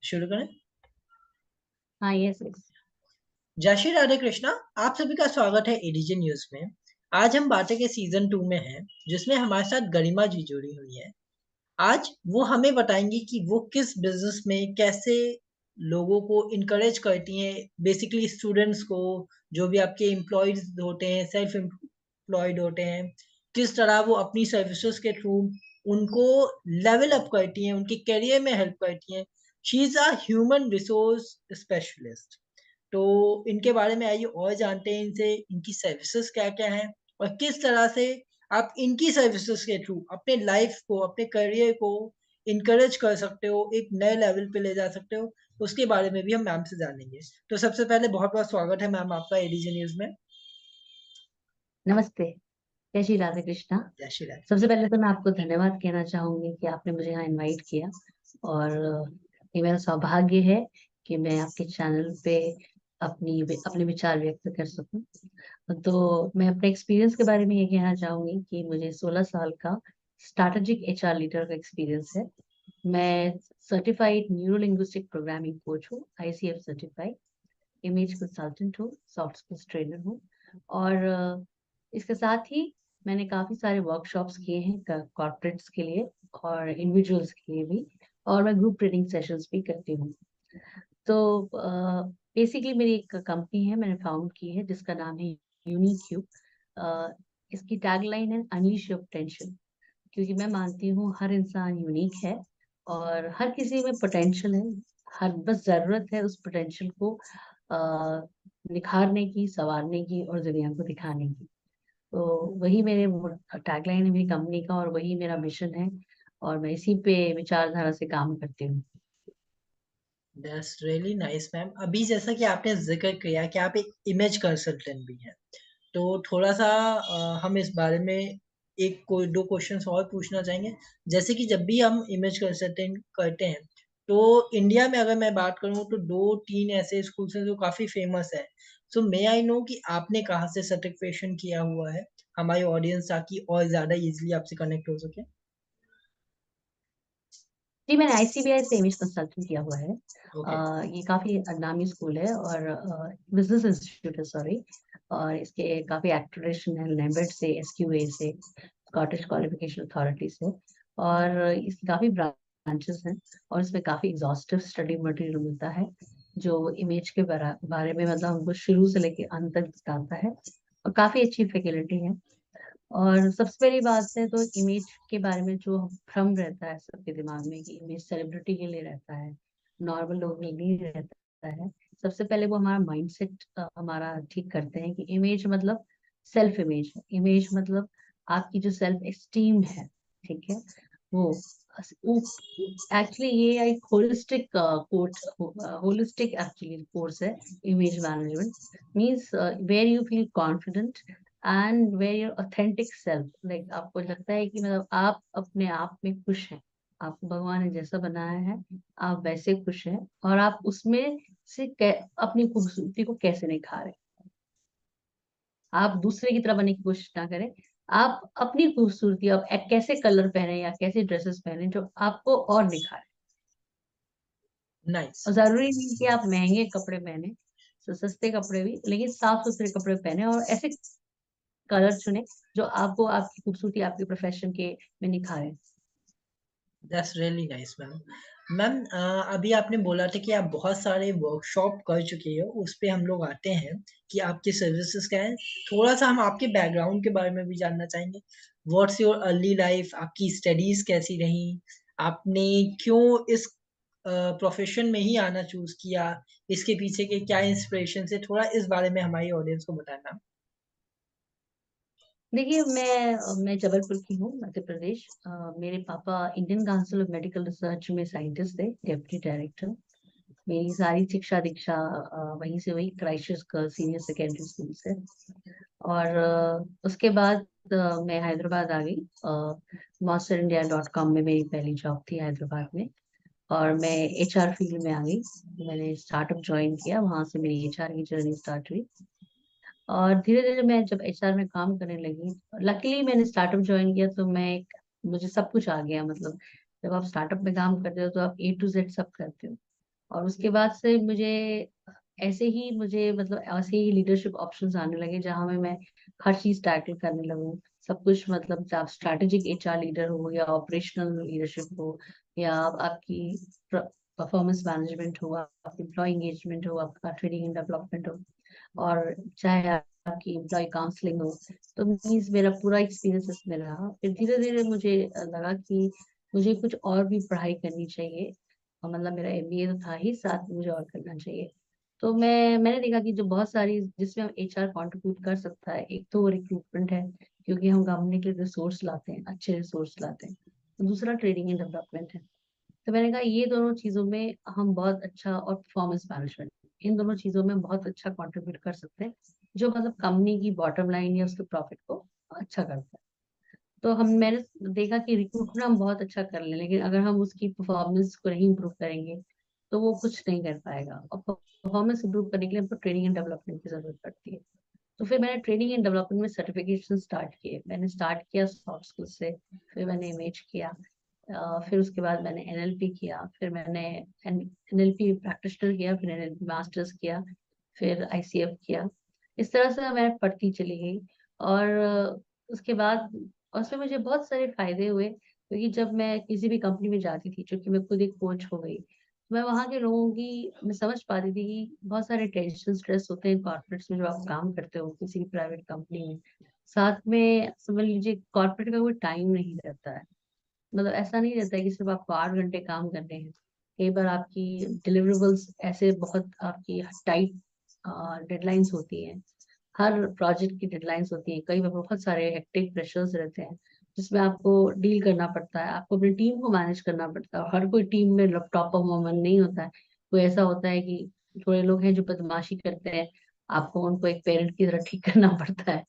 शुरू करें। हाँ, यस यस। जय श्री राधे कृष्णा। आप सभी का स्वागत है एडीजे न्यूज में। आज हम बातें के सीजन 2 में हैं, जिसमें हमारे साथ गरिमा जी जुड़ी हुई है। आज वो हमें बताएंगी कि वो किस बिजनेस में कैसे लोगों को इनकरेज करती हैं, बेसिकली स्टूडेंट्स को, जो भी आपके एम्प्लॉयज होते हैं, सेल्फ एम्प्लॉयड होते हैं, किस तरह वो अपनी सर्विसेज के थ्रू उनको लेवल अप करती हैं, उनके करियर में हेल्प करती हैं। She is a human resource specialist. तो इनके बारे में आइए और जानते हैं इनसे, इनकी सर्विसेज क्या क्या हैं और किस तरह से आप इनकी सर्विसेज के थ्रू अपने लाइफ को, अपने करियर को इनकरेज कर सकते हो, एक नए लेवल पे ले जा सकते हो। उसके बारे में भी हम मैम से जानेंगे। तो सबसे पहले बहुत बहुत स्वागत है मैम आपका एडीजे न्यूज में। नमस्ते। जय श्री राधे कृष्णा। जय श्री राधे। सबसे पहले तो मैं आपको धन्यवाद कहना चाहूंगी कि आपने मुझे यहाँ इनवाइट किया। और ये मेरा सौभाग्य है कि मैं आपके चैनल पे अपने विचार व्यक्त कर सकूं। तो मैं अपने एक्सपीरियंस के बारे में ये कहना चाहूंगी कि मुझे 16 साल का स्ट्रैटेजिक एचआर लीडर का एक्सपीरियंस है। मैं certified neuro linguistic programming coach हूँ, आईसीएफ सर्टिफाइड, इमेज कंसल्टेंट हूँ, सॉफ्ट स्किल्स ट्रेनर हूँ। और इसके साथ ही मैंने काफी सारे वर्कशॉप्स किए हैं कॉर्पोरेट्स के लिए और इंडिविजुअल्स के लिए भी। और मैं ग्रुप ट्रेनिंग सेशंस भी करती हूँ। तो बेसिकली मेरी एक कंपनी है, मैंने फाउंड की है, जिसका नाम है यूनिक्यूब। इसकी टैगलाइन है अनलीश योर पोटेंशियल। क्योंकि मैं मानती हूँ हर इंसान यूनिक है और हर किसी में पोटेंशियल है। हर बस जरूरत है उस पोटेंशियल को निखारने की, संवारने की और दुनिया को दिखाने की। तो वही मेरे टैगलाइन है मेरी कंपनी का और वही मेरा मिशन है। और मैं इसी पे विचारधारा से काम करती हूँ। That's really nice ma'am. अभी जैसा कि आपने जिक्र किया कि आप एक इमेज कंसल्टेंट भी हैं, तो थोड़ा सा हम इस बारे में एक कोई दो क्वेश्चंस और पूछना चाहेंगे। जैसे कि जब भी हम इमेज कंसल्टेंट करते हैं, तो इंडिया में अगर मैं बात करूं तो दो तीन ऐसे स्कूल हैं जो काफी फेमस है। सो मे आई नो कि आपने कहाँ से सर्टिफिकेशन किया हुआ है, हमारी ऑडियंस ताकि और ज्यादा इजीली आपसे कनेक्ट हो सके। जी, मैंने आईसीबीआई से इमेज कंसल्टिंग किया हुआ है। ओके। ये काफी नामी स्कूल है और बिजनेस इंस्टीट्यूट है, सॉरी। और इसके काफी एक्रेडिटेशन है नेबेड से, एसक्यूए से, स्कॉटिश क्वालिफिकेशन अथॉरिटी से। और इसकी काफी ब्रांचेस हैं और इसमें काफी एग्जॉस्टिव स्टडी मटेरियल मिलता है, जो इमेज के बारे में मतलब हमको शुरू से लेके अंत तक बताता है। और काफी अच्छी फैकल्टी है। और सबसे पहली बात है तो इमेज के बारे में जो भ्रम रहता है सबके दिमाग में कि इमेज सेलिब्रिटी के लिए रहता है, नॉर्मल लोगों के लिए नहीं रहता है। सबसे पहले वो हमारा माइंडसेट हमारा ठीक करते हैं कि इमेज मतलब सेल्फ इमेज है। इमेज मतलब आपकी जो सेल्फ एस्टीम है, ठीक है, वो एक्चुअली ये एक holistic course, holistic actually course है। Image management means where you feel confident and where your authentic self, like आपको लगता है कि मतलब आप अपने आप में खुश हैं, आपको भगवान ने जैसा बनाया है आप वैसे खुश हैं, और आप उसमें से अपनी खूबसूरती को कैसे निखारें। आप दूसरे की तरह बनने की कोशिश ना करें। आप अपनी खूबसूरती, आप कैसे कलर पहने या कैसे ड्रेसेस पहने जो आपको और निखारे। नाइस। और जरूरी नहीं कि आप महंगे कपड़े पहने, तो सस्ते कपड़े भी, लेकिन साफ सुथरे कपड़े पहने और ऐसे कलर चुने जो आपको आपकी खूबसूरती, आपके प्रोफेशन के में निखारे। That's really nice ma'am. Ma'am, अभी आपने बोला था कि आप बहुत सारे वर्कशॉप कर चुके हो, उस पे हम लोग आते हैं कि आपकी सर्विसेज क्या है। थोड़ा सा हम आपके बैकग्राउंड के बारे में भी जानना चाहेंगे। व्हाट्स योर अर्ली लाइफ, आपकी स्टडीज कैसी रही, आपने क्यों इस प्रोफेशन में ही आना चूज किया, इसके पीछे के क्या इंस्पिरेशन है, थोड़ा इस बारे में हमारी ऑडियंस को बताना। देखिए, मैं जबलपुर की हूँ, मध्य प्रदेश। मेरे पापा Indian council of medical research में साइंटिस्ट थे, डेप्यूटी डायरेक्टर। मेरी सारी शिक्षा दीक्षा वहीं से हुई, Christ girls senior secondary school से। और उसके बाद मैं हैदराबाद आ गई। master india.com में मेरी पहली जॉब थी हैदराबाद में। और मैं एचआर फील्ड में आ गई। मैंने स्टार्टअप ज्वाइन किया, वहां से मेरी एचआर की जर्नी स्टार्ट हुई। और धीरे धीरे मैं जब एचआर में काम करने लगी, लकीली मैंने स्टार्टअप ज्वाइन किया तो मुझे सब कुछ आ गया। मतलब जब आप स्टार्टअप में काम करते हो तो आप ए टू जेड सब करते हो। और उसके बाद से मुझे मतलब ऐसे ही लीडरशिप ऑप्शंस आने लगे जहां मैं हर चीज टैकल करने लगूं। सब कुछ मतलब आप स्ट्रैटेजिक एचआर लीडर हो या ऑपरेशनल लीडरशिप हो या आपकी परफॉर्मेंस मैनेजमेंट हो, आपकी एम्प्लॉय एंगेजमेंट हो, आपका ट्रेनिंग एंड डेवलपमेंट हो, और चाहे आपकी एम्प्लॉय काउंसलिंग हो। तो मीन्स मेरा पूरा एक्सपीरियंस इसमें रहा। फिर धीरे धीरे मुझे लगा कि मुझे कुछ और भी पढ़ाई करनी चाहिए, और मतलब मेरा एमबीए तो था ही, साथ में मुझे और करना चाहिए। तो मैंने देखा कि जो बहुत सारी जिसमें हम एचआर कंट्रीब्यूट कर सकता है, एक तो रिक्रूटमेंट है, क्योंकि हम कंपनी के रिसोर्स लाते हैं, अच्छे रिसोर्स लाते हैं। तो दूसरा ट्रेनिंग एंड डेवलपमेंट है। तो मैंने कहा ये दोनों चीजों में हम बहुत अच्छा, और परफॉर्मेंस मैनेजमेंट, इन दोनों चीजों में बहुत अच्छा कंट्रीब्यूट कर सकते हैं, जो मतलब कंपनी की बॉटम लाइन या उसके प्रॉफिट को अच्छा करता है। तो मैंने देखा कि रिक्रूटमेंट हम बहुत अच्छा कर लें, लेकिन अगर हम उसकी परफॉर्मेंस को नहीं इम्प्रूव करेंगे तो वो कुछ नहीं कर पाएगा। और परफॉर्मेंस इम्प्रूव करने के लिए हमको ट्रेनिंग एंड डेवलपमेंट की जरूरत पड़ती है। तो फिर मैंने ट्रेनिंग एंड डेवलपमेंट में सर्टिफिकेशन स्टार्ट किए। मैंने स्टार्ट किया सॉफ्ट स्किल से, फिर मैंने इमेज किया, फिर उसके बाद मैंने एनएलपी किया, फिर मैंने एनएलपी प्रैक्टिशनर किया, फिर एनएलपी मास्टर्स किया, फिर आईसीएफ किया। इस तरह से मैं पढ़ती चली गई। और उसके बाद उसमें मुझे बहुत सारे फायदे हुए, क्योंकि जब मैं किसी भी कंपनी में जाती थी, चूंकि मैं खुद एक कोच हो गई, तो मैं वहाँ के लोगों की मैं समझ पाती थी कि बहुत सारे टेंशन स्ट्रेस होते हैं कॉर्पोरेट्स में, जो आप काम करते हो किसी भी प्राइवेट कंपनी में। साथ में समझ लीजिए कॉर्पोरेट का कोई टाइम नहीं रहता है। मतलब ऐसा नहीं रहता है कि सिर्फ आपको 8 घंटे काम करने हैं। कई बार आपकी डिलीवरेबल्स ऐसे बहुत आपकी टाइट डेडलाइंस होती हैं। हर प्रोजेक्ट की डेडलाइंस होती है, कई बार बहुत सारे हेक्टिक प्रेशर्स रहते हैं, जिसमें आपको डील करना पड़ता है, आपको अपनी टीम को मैनेज करना पड़ता है। हर कोई टीम में लैपटॉप पर मोमेंट नहीं होता है। कोई ऐसा होता है कि थोड़े लोग हैं जो बदमाशी करते हैं, आपको उनको एक पेरेंट की तरह ठीक करना पड़ता है।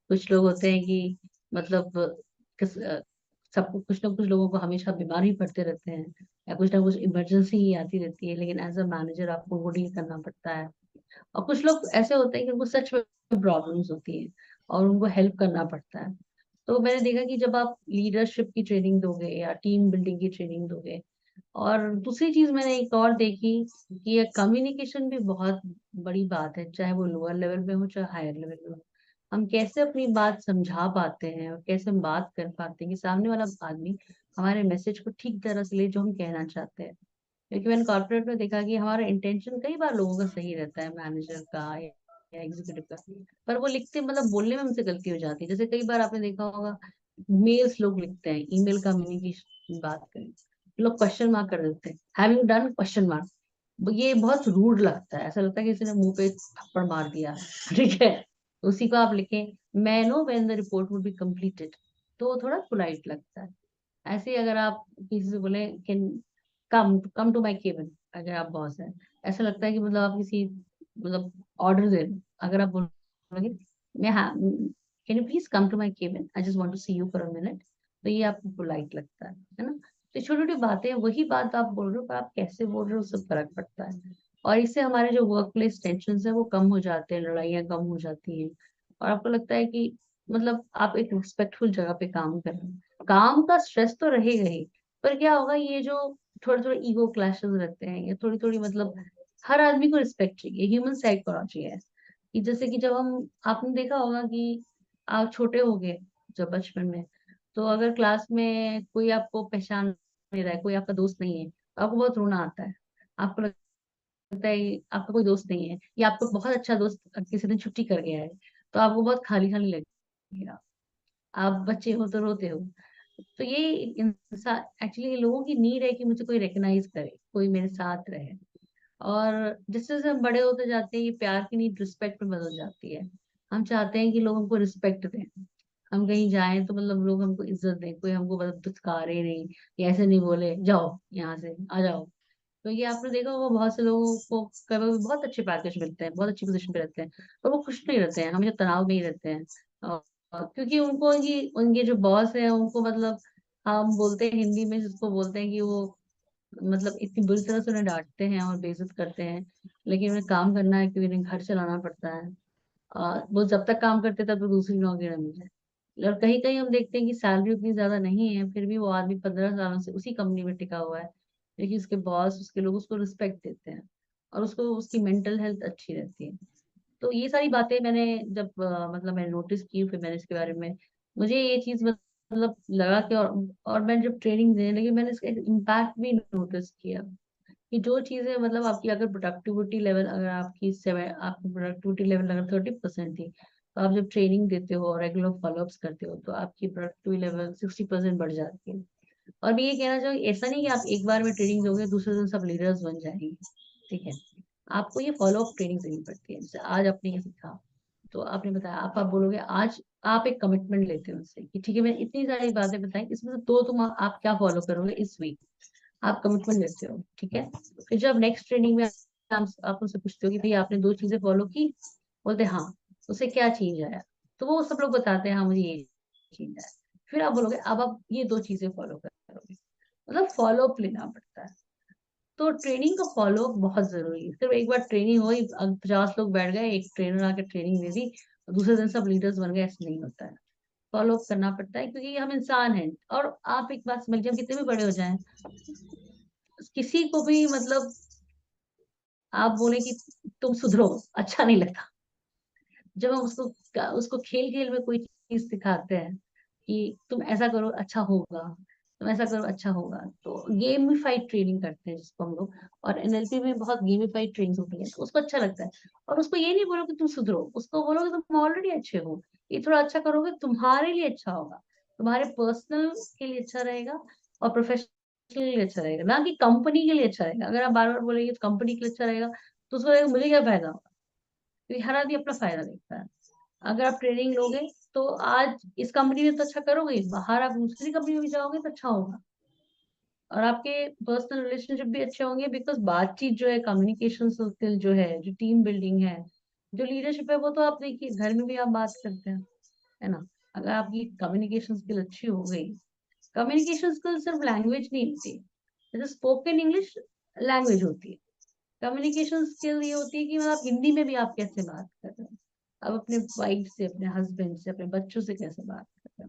कुछ लोग होते हैं कि मतलब किस सबको कुछ ना कुछ लोगों को हमेशा बीमार ही पड़ते रहते हैं, या कुछ ना कुछ इमरजेंसी ही आती रहती है, लेकिन एज अ मैनेजर आपको वो डील करना पड़ता है। और कुछ लोग ऐसे होते हैं कि उनको सच में प्रॉब्लम्स होती हैं और उनको हेल्प करना पड़ता है। तो मैंने देखा कि जब आप लीडरशिप की ट्रेनिंग दोगे या टीम बिल्डिंग की ट्रेनिंग दोगे, और दूसरी चीज मैंने एक और देखी कि ये कम्युनिकेशन भी बहुत बड़ी बात है, चाहे वो लोअर लेवल में हो चाहे हायर लेवल में हो। हम कैसे अपनी बात समझा पाते हैं और कैसे हम बात कर पाते हैं कि सामने वाला आदमी हमारे मैसेज को ठीक तरह से ले जो हम कहना चाहते हैं। क्योंकि मैंने कॉर्पोरेट में देखा कि हमारा इंटेंशन कई बार लोगों का सही रहता है, मैनेजर का या एग्जीक्यूटिव का, पर वो लिखते मतलब बोलने में हमसे गलती हो जाती है। जैसे कई बार आपने देखा होगा, मेल्स लोग लिखते हैं, ईमेल कम्युनिकेशन बात करें, लोग क्वेश्चन मार्क कर देते हैं, have you done question mark. ये बहुत रूड लगता है, ऐसा लगता है कि किसी ने मुंह पे थप्पड़ मार दिया। ठीक है, उसी को आप लिखें, मैं know when the report would be completed, तो थोड़ा पोलाइट लगता है। ऐसे ही अगर आप किसी से बोले कि कम टू माय केबिन, अगर आप बॉस है, ऐसा लगता है कि मतलब आप किसी मतलब ऑर्डर दे रहे हो। अगर आप बोलोगे मैं हाँ, can you please come to my cabin, I just want to see you for a minute, तो ये आपको पोलाइट लगता है ना। तो छोटी छोटी बातें हैं, वही बात आप बोल रहे हो, पर आप कैसे बोल रहे हो उससे फर्क पड़ता है। और इससे हमारे जो वर्क प्लेस टेंशन है वो कम हो जाते हैं, लड़ाइयाँ कम हो जाती हैं, और आपको लगता है कि मतलब आप एक रिस्पेक्टफुल जगह पे काम कर रहे हैं। काम का स्ट्रेस तो रहेगा ही, पर क्या होगा, ये जो थोड़े थोड़े ईगो क्लैशेस रहते हैं, या थोड़ी थोड़ी मतलब हर आदमी को रिस्पेक्ट चाहिए, ह्यूमन साइड को होना चाहिए। कि जैसे कि जब हम आपने देखा होगा कि आप छोटे हो गए जब बचपन में, तो अगर क्लास में कोई आपको पहचान नहीं रहा है, कोई आपका दोस्त नहीं है, तो आपको बहुत रोना आता है। आपको लगता है आपका कोई दोस्त नहीं है, या आपको बहुत अच्छा दोस्त किसी दिन छुट्टी कर गया है, तो आपको बहुत खाली खाली लगेगा। आप बच्चे हो तो रोते हो। तो ये इंसान एक्चुअली लोगों की नीड है कि मुझे कोई रिकग्नाइज करे, कोई मेरे साथ रहे। और जैसे जैसे हम बड़े होते जाते हैं, ये प्यार की नीड रिस्पेक्ट में बदल जाती है। हम चाहते हैं कि लोग हमको रिस्पेक्ट दें, हम कहीं जाएं तो मतलब लोग हमको इज्जत दें, कोई हमको मतलब दुत्कारे नहीं, या ऐसे नहीं बोले जाओ यहाँ से आ जाओ। तो ये आपने देखा होगा, बहुत से लोगों को कभी कभी बहुत अच्छे पैकेज मिलते हैं, बहुत अच्छी पोजीशन पे रहते हैं, पर वो खुश नहीं रहते हैं, हमेशा तनाव में ही रहते हैं। क्योंकि उनको ये उनके जो बॉस है उनको मतलब, हम बोलते हैं हिंदी में जिसको बोलते हैं कि वो मतलब इतनी बुरी तरह से उन्हें डांटते हैं और बेइज्जत करते हैं, लेकिन उन्हें काम करना है क्योंकि उन्हें घर चलाना पड़ता है। वो जब तक काम करते तब तक दूसरी नौकरी न मिल जाए। और कहीं कहीं हम देखते हैं कि सैलरी उतनी ज्यादा नहीं है, फिर भी वो आदमी 15 सालों से उसी कंपनी में टिका हुआ है, लेकिन उसके बॉस, उसके लोग उसको रिस्पेक्ट देते हैं और उसको उसकी मेंटल हेल्थ अच्छी रहती है। तो ये सारी बातें मैंने जब मतलब मैंने नोटिस की, फिर मैंने इसके बारे में, मुझे ये चीज मतलब लगा कि, और मैं जब ट्रेनिंग देने लगी मैंने इसका इम्पैक्ट भी नोटिस किया कि जो चीजें मतलब आपकी अगर प्रोडक्टिविटी लेवल, अगर आपकी प्रोडक्टिविटी लेवल अगर 30% थी, तो आप जब ट्रेनिंग देते हो और रेगुलर फॉलोअप्स करते हो तो आपकी प्रोडक्टिविटी लेवल 60% बढ़ जाती है। और मैं ये कहना चाहूंगी, ऐसा नहीं कि आप एक बार में ट्रेनिंग दोगे दूसरे दिन सब लीडर्स बन जाएंगे, ठीक है। आपको ये फॉलो अप ट्रेनिंग देनी पड़ती है। जैसे आज आपने ये सीखा, तो आपने बताया, आप बोलोगे आज, आप एक कमिटमेंट लेते हो उनसे कि ठीक है मैं इतनी सारी बातें बताई, इसमें से दो तुम आप क्या फॉलो करोगे इस वीक, आप कमिटमेंट लेते हो, ठीक है। फिर जब नेक्स्ट ट्रेनिंग में आप उनसे पूछते हो कि भाई आपने दो चीजें फॉलो की, बोलते हाँ, उससे क्या चेंज आया, तो वो सब लोग बताते हैं हाँ मुझे ये चेंज आया। फिर आप बोलोगे अब आप ये दो चीजें फॉलो करोगे, मतलब फॉलो अप लेना पड़ता है। तो ट्रेनिंग का फॉलो बहुत जरूरी है। सिर्फ एक बार ट्रेनिंग हुई, अब 50 लोग बैठ गए, एक ट्रेनर आके ट्रेनिंग दे दी और दूसरे दिन सब लीडर्स बन गए, ऐसा नहीं होता है। फॉलो अप करना पड़ता है क्योंकि हम इंसान हैं। और आप एक बात समझिए, हम कितने भी बड़े हो जाएं, किसी को भी मतलब आप बोले कि तुम सुधरो, अच्छा नहीं लगता। जब हम उसको खेल खेल में कोई चीज सिखाते हैं कि तुम ऐसा करो अच्छा होगा, तुम ऐसा करो अच्छा होगा, तो गेमिफाइड ट्रेनिंग करते हैं जिसको हम लोग। और एनएलपी में बहुत गेमिफाइड ट्रेनिंग होती है, तो उसको अच्छा लगता है। और उसको ये नहीं बोलो कि तुम सुधरो, उसको बोलो कि तुम ऑलरेडी अच्छे हो, ये थोड़ा अच्छा करोगे तुम्हारे लिए अच्छा होगा, तुम्हारे पर्सनल के लिए अच्छा रहेगा और प्रोफेशनल के लिए अच्छा रहेगा, ना कि कंपनी के लिए अच्छा रहेगा। अगर आप बार बार बोलेंगे तो कंपनी के लिए अच्छा रहेगा, तो उसको लगेगा मुझे क्या फायदा होगा, क्योंकि हर आदमी अपना फायदा देखता है। अगर आप ट्रेनिंग लोगे तो आज इस कंपनी में तो अच्छा करोगे, बाहर आप दूसरी कंपनी में भी जाओगे तो अच्छा होगा। और आपके पर्सनल रिलेशनशिप भी अच्छे होंगे, बिकॉज बातचीत जो है, कम्युनिकेशन स्किल जो है, जो टीम बिल्डिंग है, जो लीडरशिप है, वो तो आप देखिए घर में भी आप बात करते हैं, है ना। अगर आपकी कम्युनिकेशन स्किल अच्छी हो गई, कम्युनिकेशन स्किल सिर्फ लैंग्वेज नहीं होती, जैसे स्पोकन इंग्लिश लैंग्वेज होती है, कम्युनिकेशन स्किल ये होती है कि मतलब आप हिंदी में भी आप कैसे बात कर रहे हो, आप अपने वाइफ से, अपने हस्बैंड से, अपने बच्चों से कैसे बात कर रहे हो,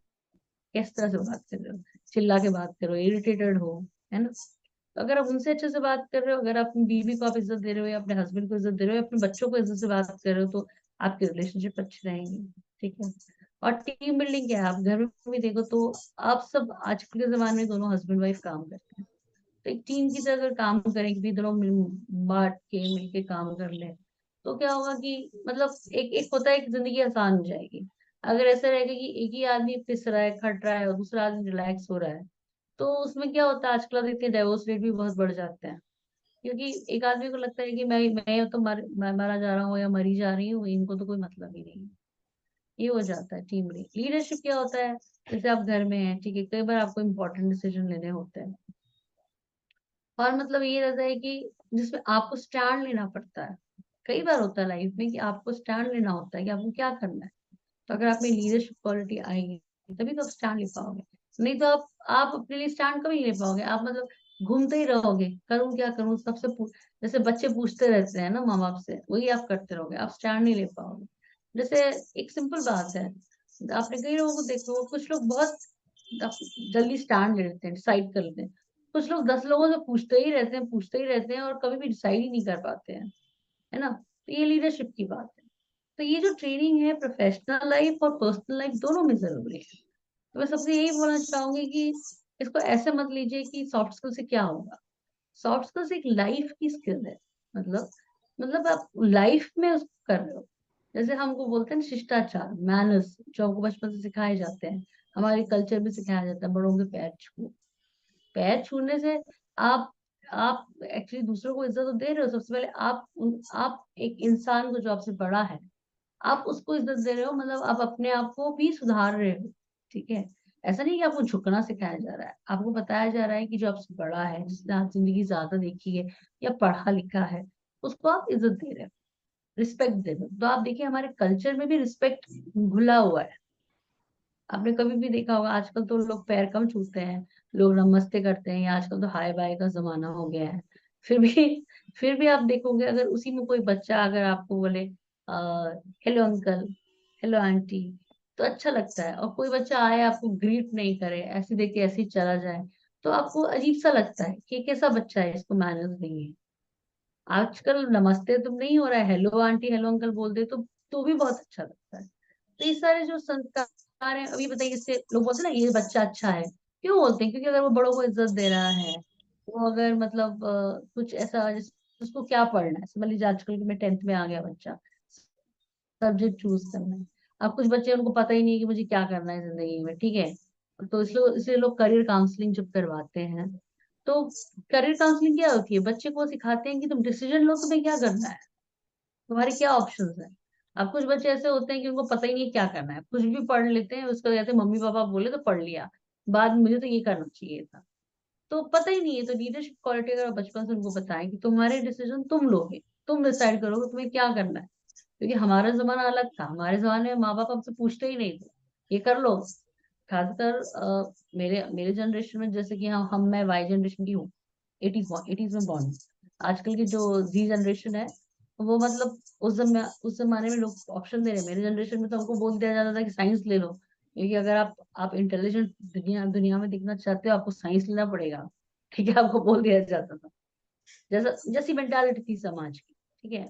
किस तरह से बात कर रहे हो, चिल्ला के बात करो, इरिटेटेड हो, है ना। तो अगर आप उनसे अच्छे से बात कर रहे हो, अगर आप अपनी बीवी को आप इज्जत दे रहे हो या अपने हस्बैंड को इज्जत दे रहे हो या अपने बच्चों को इज्जत से बात कर रहे हो, तो आपके रिलेशनशिप अच्छे रहेंगे, ठीक है। और टीम बिल्डिंग क्या है, आप घर में भी देखो तो आप सब आजकल के जमाने में दोनों हस्बैंड वाइफ काम करते हैं, तो एक टीम की तरह अगर काम करें कि भी दोनों बांट के मिलके काम कर ले, तो क्या होगा कि मतलब एक एक होता है कि जिंदगी आसान हो जाएगी। अगर ऐसा रहेगा कि एक ही आदमी पिस रहा है, खट रहा है और दूसरा आदमी रिलैक्स हो रहा है, तो उसमें क्या होता है, आजकल देखते हैं डाइवोर्स रेट भी बहुत बढ़ जाते हैं, क्योंकि एक आदमी को लगता है कि मैं तो मैं मारा जा रहा हूँ या मरी जा रही हूँ, इनको तो कोई मतलब ही नहीं है। ये हो जाता है टीम लीडरशिप। क्या होता है, जैसे आप घर में हैं, ठीक है, कई बार आपको इंपॉर्टेंट डिसीजन लेने होते हैं, और मतलब ये रहता है कि जिसमें आपको स्टैंड लेना पड़ता है। कई बार होता है लाइफ में कि आपको स्टैंड लेना होता है कि आपको क्या करना है। तो अगर आप में लीडरशिप क्वालिटी आएगी, तभी तो आप स्टैंड ले पाओगे। नहीं तो आप अपने लिए स्टैंड कभी नहीं ले पाओगे, आप मतलब घूमते ही रहोगे, करूँ क्या करूँ, जैसे बच्चे पूछते रहते हैं ना माँ बाप से, वही आप करते रहोगे, आप स्टैंड नहीं ले पाओगे। जैसे एक सिंपल बात है, आपने कई लोगों को देखो, कुछ लोग बहुत जल्दी स्टैंड ले लेते हैं, डिसाइड कर लेते हैं। कुछ लोग 10 लोगों से पूछते ही रहते हैं, पूछते ही रहते हैं और कभी भी डिसाइड ही नहीं कर पाते हैं, है ना। तो ये लीडरशिप की बात है। तो ये जो ट्रेनिंग है, प्रोफेशनल लाइफ और पर्सनल लाइफ दोनों में जरूरी है। तो मैं सबसे यही बोलना चाहूंगी कि इसको ऐसे मत लीजिए कि सॉफ्ट स्किल से क्या होगा। सॉफ्ट स्किल्स एक लाइफ की स्किल है, मतलब आप लाइफ में उसको कर रहे हो। जैसे हमको बोलते हैं ना शिष्टाचार, मैनर्स, जो हमको बचपन से सिखाए जाते हैं, हमारे कल्चर में सिखाया जाता है, बड़ों के पैर छूने से आप आप एक्चुअली दूसरों को इज्जत तो दे रहे हो। सबसे पहले आप एक इंसान को जो आपसे बड़ा है, आप उसको इज्जत दे रहे हो, मतलब आप अपने आप को भी सुधार रहे हो, ठीक है। ऐसा नहीं कि आपको झुकना सिखाया जा रहा है, आपको बताया जा रहा है कि जो आपसे बड़ा है, जिसने आप जिंदगी ज्यादा देखी है या पढ़ा लिखा है, उसको आप इज्जत दे रहे हो, रिस्पेक्ट दे रहे हो। तो आप देखिए हमारे कल्चर में भी रिस्पेक्ट घुला हुआ है। आपने कभी भी देखा होगा, आजकल तो लोग पैर कम छूते हैं, लोग नमस्ते करते हैं, या आजकल तो हाय बाय का जमाना हो गया है। फिर भी फिर भी आप देखोगे, अगर उसी में कोई बच्चा अगर आपको बोले हेलो अंकल, हेलो आंटी, तो अच्छा लगता है। और कोई बच्चा आए आपको ग्रीट नहीं करे, ऐसे देख के ऐसे ही चला जाए, तो आपको अजीब सा लगता है कि कैसा बच्चा है, इसको मैनर्स नहीं है। आजकल नमस्ते तुम नहीं हो रहा है, हेलो आंटी हेलो अंकल बोल दे तो भी बहुत अच्छा लगता है। तो ये सारे जो संस्कार हैं, अभी बताइए, इससे लोग बोलते हैं ना ये बच्चा अच्छा है, क्यों बोलते हैं? क्योंकि अगर वो बड़ों को इज्जत दे रहा है, वो अगर मतलब कुछ ऐसा उसको क्या पढ़ना है, समझ लीजिए आजकल के में 10th में आ गया बच्चा, सब्जेक्ट चूज करना है। अब कुछ बच्चे उनको पता ही नहीं कि मुझे क्या करना है जिंदगी में, ठीक है। तो इसलिए लोग करियर काउंसलिंग जब करवाते हैं, तो करियर काउंसलिंग क्या होती है, बच्चे को सिखाते हैं कि तुम डिसीजन लो, तुम्हें क्या करना है, तुम्हारे क्या ऑप्शंस है। अब कुछ बच्चे ऐसे होते हैं कि उनको पता ही नहीं है क्या करना है, कुछ भी पढ़ लेते हैं, उसको कहते हैं मम्मी पापा बोले तो पढ़ लिया, बाद में मुझे तो ये करना चाहिए था। तो पता ही नहीं है। तो लीडरशिप क्वालिटी अगर आप बचपन से उनको बताएं कि तुम्हारे डिसीजन तुम लोगे, तुम डिसाइड करोगे तुम्हें क्या करना है। क्योंकि हमारा जमाना अलग था, हमारे जमाने में माँ बाप हमसे पूछते ही नहीं थे, ये कर लो। खासकर मेरे मेरे जनरेशन में, जैसे कि हम मैं वाई जनरेशन की हूँ, एटीज में बॉर्न। आजकल की जो जी जनरेशन है, वो मतलब उस जमाने में लोग ऑप्शन दे रहे हैं। मेरे जनरेशन में तो हमको बोल दिया जाता था कि साइंस ले लो, क्योंकि अगर आप इंटेलिजेंट दुनिया दुनिया में दिखना चाहते हो, आपको साइंस लेना पड़ेगा। ठीक है, आपको बोल दिया जाता था। जैसी मेंटालिटी थी समाज की, ठीक है।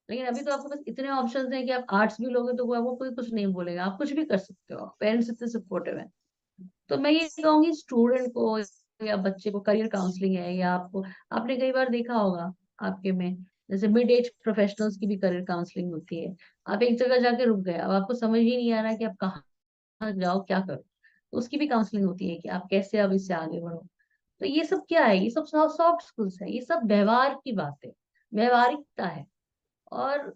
लेकिन अभी तो आपके पास इतने ऑप्शंस हैं कि आप आर्ट्स भी लोगे तो आपको कोई कुछ नहीं बोलेगा, आप कुछ भी कर सकते हो, पेरेंट्स इतने सपोर्टिव है। तो मैं ये कहूंगी स्टूडेंट को या बच्चे को, करियर काउंसलिंग है, या आपको, आपने कई बार देखा होगा आपके में, जैसे मिड एज प्रोफेशनल्स की भी करियर काउंसलिंग होती है। आप एक जगह जाके रुक गए, अब आपको समझ ही नहीं आ रहा कि आप कहाँ जाओ, क्या करो, तो उसकी भी काउंसलिंग होती है कि आप कैसे अब इससे आगे बढ़ो। तो ये सब क्या है, ये सब सॉफ्ट स्किल्स है, ये सब व्यवहार की बात है, व्यवहारिकता है। और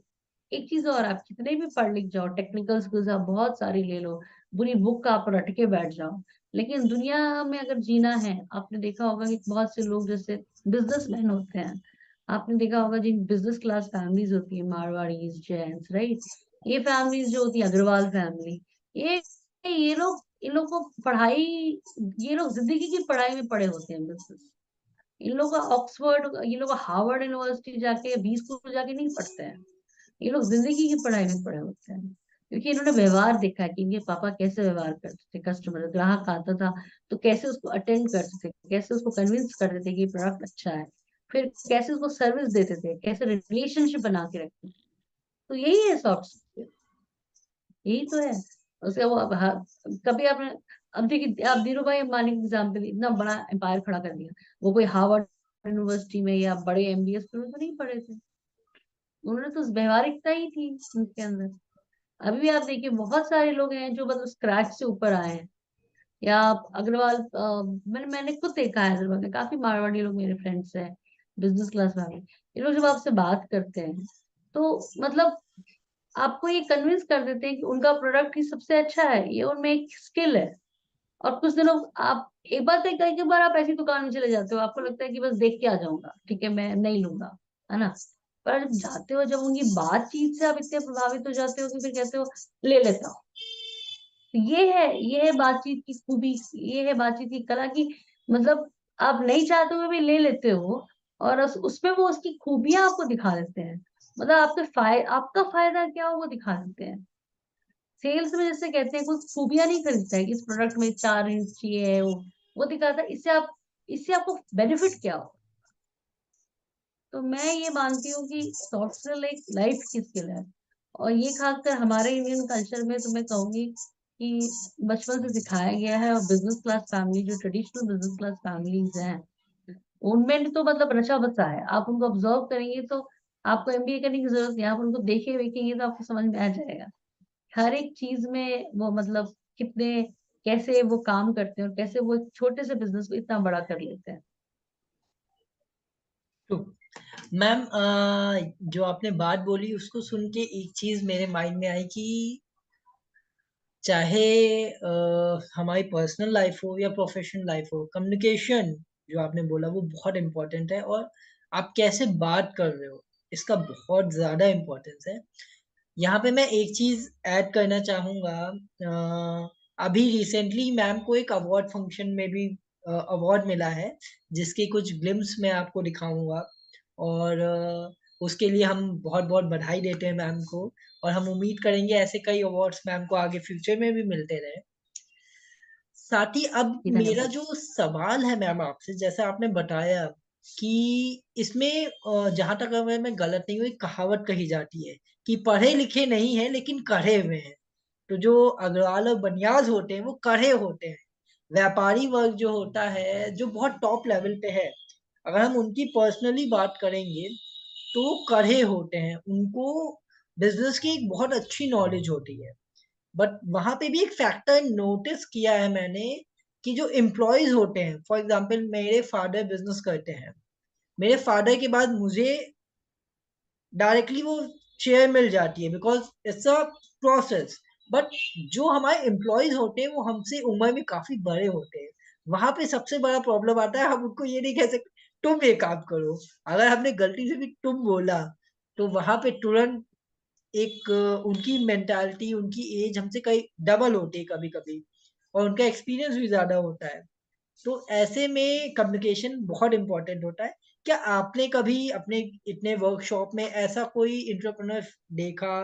एक चीज और, आप कितने भी पढ़ लिख जाओ, टेक्निकल स्किल्स आप बहुत सारी ले लो, पूरी बुक का आप रट के बैठ जाओ, लेकिन दुनिया में अगर जीना है, आपने देखा होगा कि बहुत से लोग जैसे बिजनेसमैन होते हैं, आपने देखा होगा जिन बिजनेस क्लास फैमिलीज होती है, मारवाड़ीज, जैन्स, राइट, ये फैमिलीज जो होती है, अग्रवाल फैमिली, ये लोग, इन लोग को पढ़ाई, ये लोग जिंदगी की पढ़ाई में पढ़े होते हैं बिजनेस। इन लोग का ऑक्सफोर्ड, ये लोग हार्वर्ड यूनिवर्सिटी जाके, बी स्कूल जाके नहीं पढ़ते हैं। ये लोग जिंदगी की पढ़ाई में पढ़े होते हैं, क्योंकि इन्होंने व्यवहार देखा है कि इनके पापा कैसे व्यवहार करते थे, कस्टमर ग्राहक आता था तो कैसे उसको अटेंड करते थे, कैसे उसको कन्विंस करते थे कि प्रोडक्ट अच्छा है, फिर कैसे उसको सर्विस देते थे, कैसे रिलेशनशिप बना के रखते थे। तो यही है सॉफ्ट स्किल, यही तो है। उसके वो कभी आपने, अब देखिए आप धीरू भाई अंबानी का एग्जाम्पल, इतना बड़ा एम्पायर खड़ा कर दिया, वो कोई हार्वर्ड यूनिवर्सिटी में या बड़े एमबीए में तो नहीं पढ़े थे, उन्होंने तो व्यवहारिकता ही थी उनके अंदर। अभी भी आप देखिए बहुत सारे लोग हैं जो मतलब स्क्रैच से ऊपर आए हैं। या आप अग्रवाल, मैंने खुद देखा है हैदराबाद में, काफी मारवाड़ी लोग मेरे फ्रेंड्स हैं, बिजनेस क्लास वाले, ये लोग जब आपसे बात करते हैं तो मतलब आपको ये कन्विंस कर देते हैं कि उनका प्रोडक्ट ही सबसे अच्छा है, ये उनमें एक स्किल है। और कुछ दिनों, आप एक बार तो कई कई बार आप ऐसी दुकान में चले जाते हो, आपको लगता है कि बस देख के आ जाऊंगा, ठीक है, मैं नहीं लूंगा, है ना। पर जब जाते हो, जब उनकी बातचीत से आप इतने प्रभावित हो जाते हो कि फिर कहते हो ले लेता हूँ। तो ये है बातचीत की खूबी, ये है बातचीत की कला की, मतलब आप नहीं चाहते हुए भी ले लेते हो, और उसमें वो उसकी खूबियां आपको दिखा देते हैं, मतलब आपका फायदा क्या हो वो दिखा देते हैं। सेल्स में जैसे कहते हैं, कोई खूबियां नहीं खरीदता है कि इस प्रोडक्ट में 4 इंच ये है, वो दिखाता है, इससे आपको बेनिफिट क्या हो। तो मैं ये मानती हूँ कि सॉफ्ट स्किल एक लाइफ की स्किल है। और ये खासकर हमारे इंडियन कल्चर में तो मैं कहूंगी कि बचपन से सिखाया गया है। और बिजनेस क्लास फैमिली, जो ट्रेडिशनल बिजनेस क्लास फैमिलीज हैं, उनमें तो मतलब रचा बसा है। आप उनको ऑब्जर्व करेंगे तो आपको एमबीए करने की जरूरत नहीं, आप उनको देखे देखेंगे तो आपको समझ में आ जाएगा हर एक चीज में वो मतलब कितने, कैसे वो काम करते हैं और कैसे वो एक छोटे से बिजनेस को इतना बड़ा कर लेते हैं। तो मैम, जो आपने बात बोली उसको सुन के एक चीज मेरे माइंड में आई कि चाहे हमारी पर्सनल लाइफ हो या प्रोफेशनल लाइफ हो, कम्युनिकेशन जो आपने बोला वो बहुत इंपॉर्टेंट है। और आप कैसे बात कर रहे हो, इसका बहुत ज्यादा इम्पोर्टेंस है। यहाँ पे मैं एक चीज ऐड करना चाहूंगा। अभी रिसेंटली मैम को एक अवार्ड फंक्शन में भी अवार्ड मिला है, जिसके कुछ ग्लिम्स मैं आपको दिखाऊंगा। और उसके लिए हम बहुत बहुत बधाई देते हैं मैम को। और हम उम्मीद करेंगे ऐसे कई अवार्ड्स मैम को आगे फ्यूचर में भी मिलते रहे। साथ ही अब सीधा सा मेरा बोल। जो सवाल है मैम आपसे, जैसे आपने बताया कि इसमें जहां तक अगर मैं गलत नहीं हूँ, एक कहावत कही जाती है कि पढ़े लिखे नहीं है लेकिन कढ़े हुए हैं। तो जो अग्रवाल और बनियाज होते हैं वो कढ़े होते हैं। व्यापारी वर्ग जो होता है, जो बहुत टॉप लेवल पे है, अगर हम उनकी पर्सनली बात करेंगे तो वो कढ़े होते हैं। उनको बिजनेस की एक बहुत अच्छी नॉलेज होती है। बट वहां पे भी एक फैक्टर नोटिस किया है मैंने कि जो एम्प्लॉयज होते हैं, फॉर एग्जांपल मेरे फादर बिजनेस करते हैं, मेरे फादर के बाद मुझे डायरेक्टली वो शेयर मिल जाती है because it's a process. But जो हमारे एम्प्लॉयज होते हैं वो हमसे उम्र में काफी बड़े होते हैं। वहां पे सबसे बड़ा प्रॉब्लम आता है, हम उनको ये नहीं कह सकते तुम ये काम करो। अगर हमने गलती से भी तुम बोला तो वहां पे तुरंत एक उनकी मेंटालिटी, उनकी एज हमसे कई डबल होती है कभी कभी, और उनका एक्सपीरियंस भी ज्यादा होता है। तो ऐसे में कम्युनिकेशन बहुत इंपॉर्टेंट होता है। क्या आपने कभी अपने इतने वर्कशॉप में ऐसा कोई एंटरप्रेन्योर देखा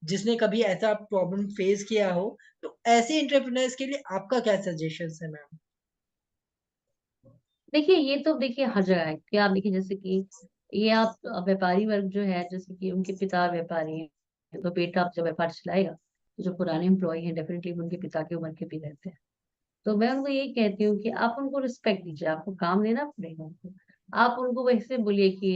जिसने कभी ऐसा प्रॉब्लम फेस किया हो? तो ऐसे एंटरप्रेन्योर्स के लिए आपका क्या सजेशन है मैम? देखिए, ये तो देखिए हर जगह है कि आप देखिए, जैसे कि ये आप व्यापारी वर्ग जो है, जैसे कि उनके पिता व्यापारी हैं, तो बेटा अब जब व्यापार चलाएगा, तो जो पुराने एम्प्लॉय हैं डेफिनेटली उनके पिता की उम्र के भी रहते हैं। तो मैं उनको यही कहती हूँ कि आप उनको रिस्पेक्ट दीजिए, आपको काम देना पड़ेगा उनको। आप उनको वैसे बोलिए कि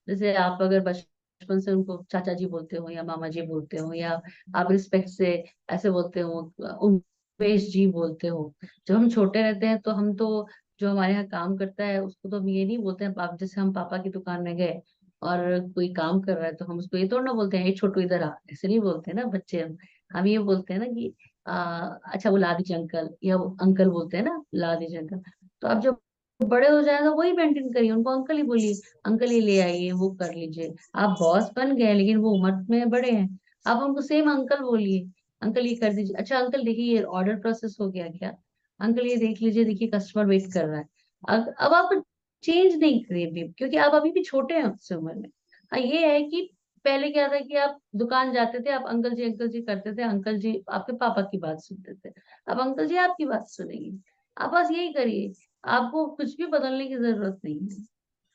जैसे आप अगर बचपन से उनको चाचा जी बोलते हो या मामा जी बोलते हो, या आप रिस्पेक्ट से ऐसे बोलते हो, उमेश जी बोलते हो। जब हम छोटे रहते हैं तो हम तो, जो हमारे यहाँ काम करता है उसको तो हम ये नहीं बोलते हैं पाप, जैसे हम पापा की दुकान में गए और कोई काम कर रहा है तो हम उसको ये थोड़ा ना बोलते हैं, ये छोटू इधर आ, ऐसे नहीं बोलते हैं ना बच्चे। हम ये बोलते हैं ना कि अच्छा वो ला दीजिए अंकल, या वो अंकल बोलते हैं ना, ला दीजिए अंकल। तो आप जब बड़े हो जाए तो वही मेंटेन करिए, उनको अंकल ही बोलिए, अंकल ही ले आइए, वो कर लीजिए। आप बॉस बन गए लेकिन वो उम्र में बड़े हैं, आप उनको सेम अंकल बोलिए, अंकल ये कर दीजिए, अच्छा अंकल देखिए ये ऑर्डर प्रोसेस हो गया क्या, अंकल ये देख लीजिए, देखिए कस्टमर वेट कर रहा है। अब आप चेंज नहीं करिए भी, क्योंकि आप अभी भी छोटे हैं उससे उम्र में। हाँ, ये है कि पहले क्या था कि आप दुकान जाते थे, आप अंकल जी करते थे, अंकल जी आपके पापा की बात सुनते थे, अब अंकल जी आपकी बात सुनेंगे। आप बस यही करिए, आपको कुछ भी बदलने की जरूरत नहीं है।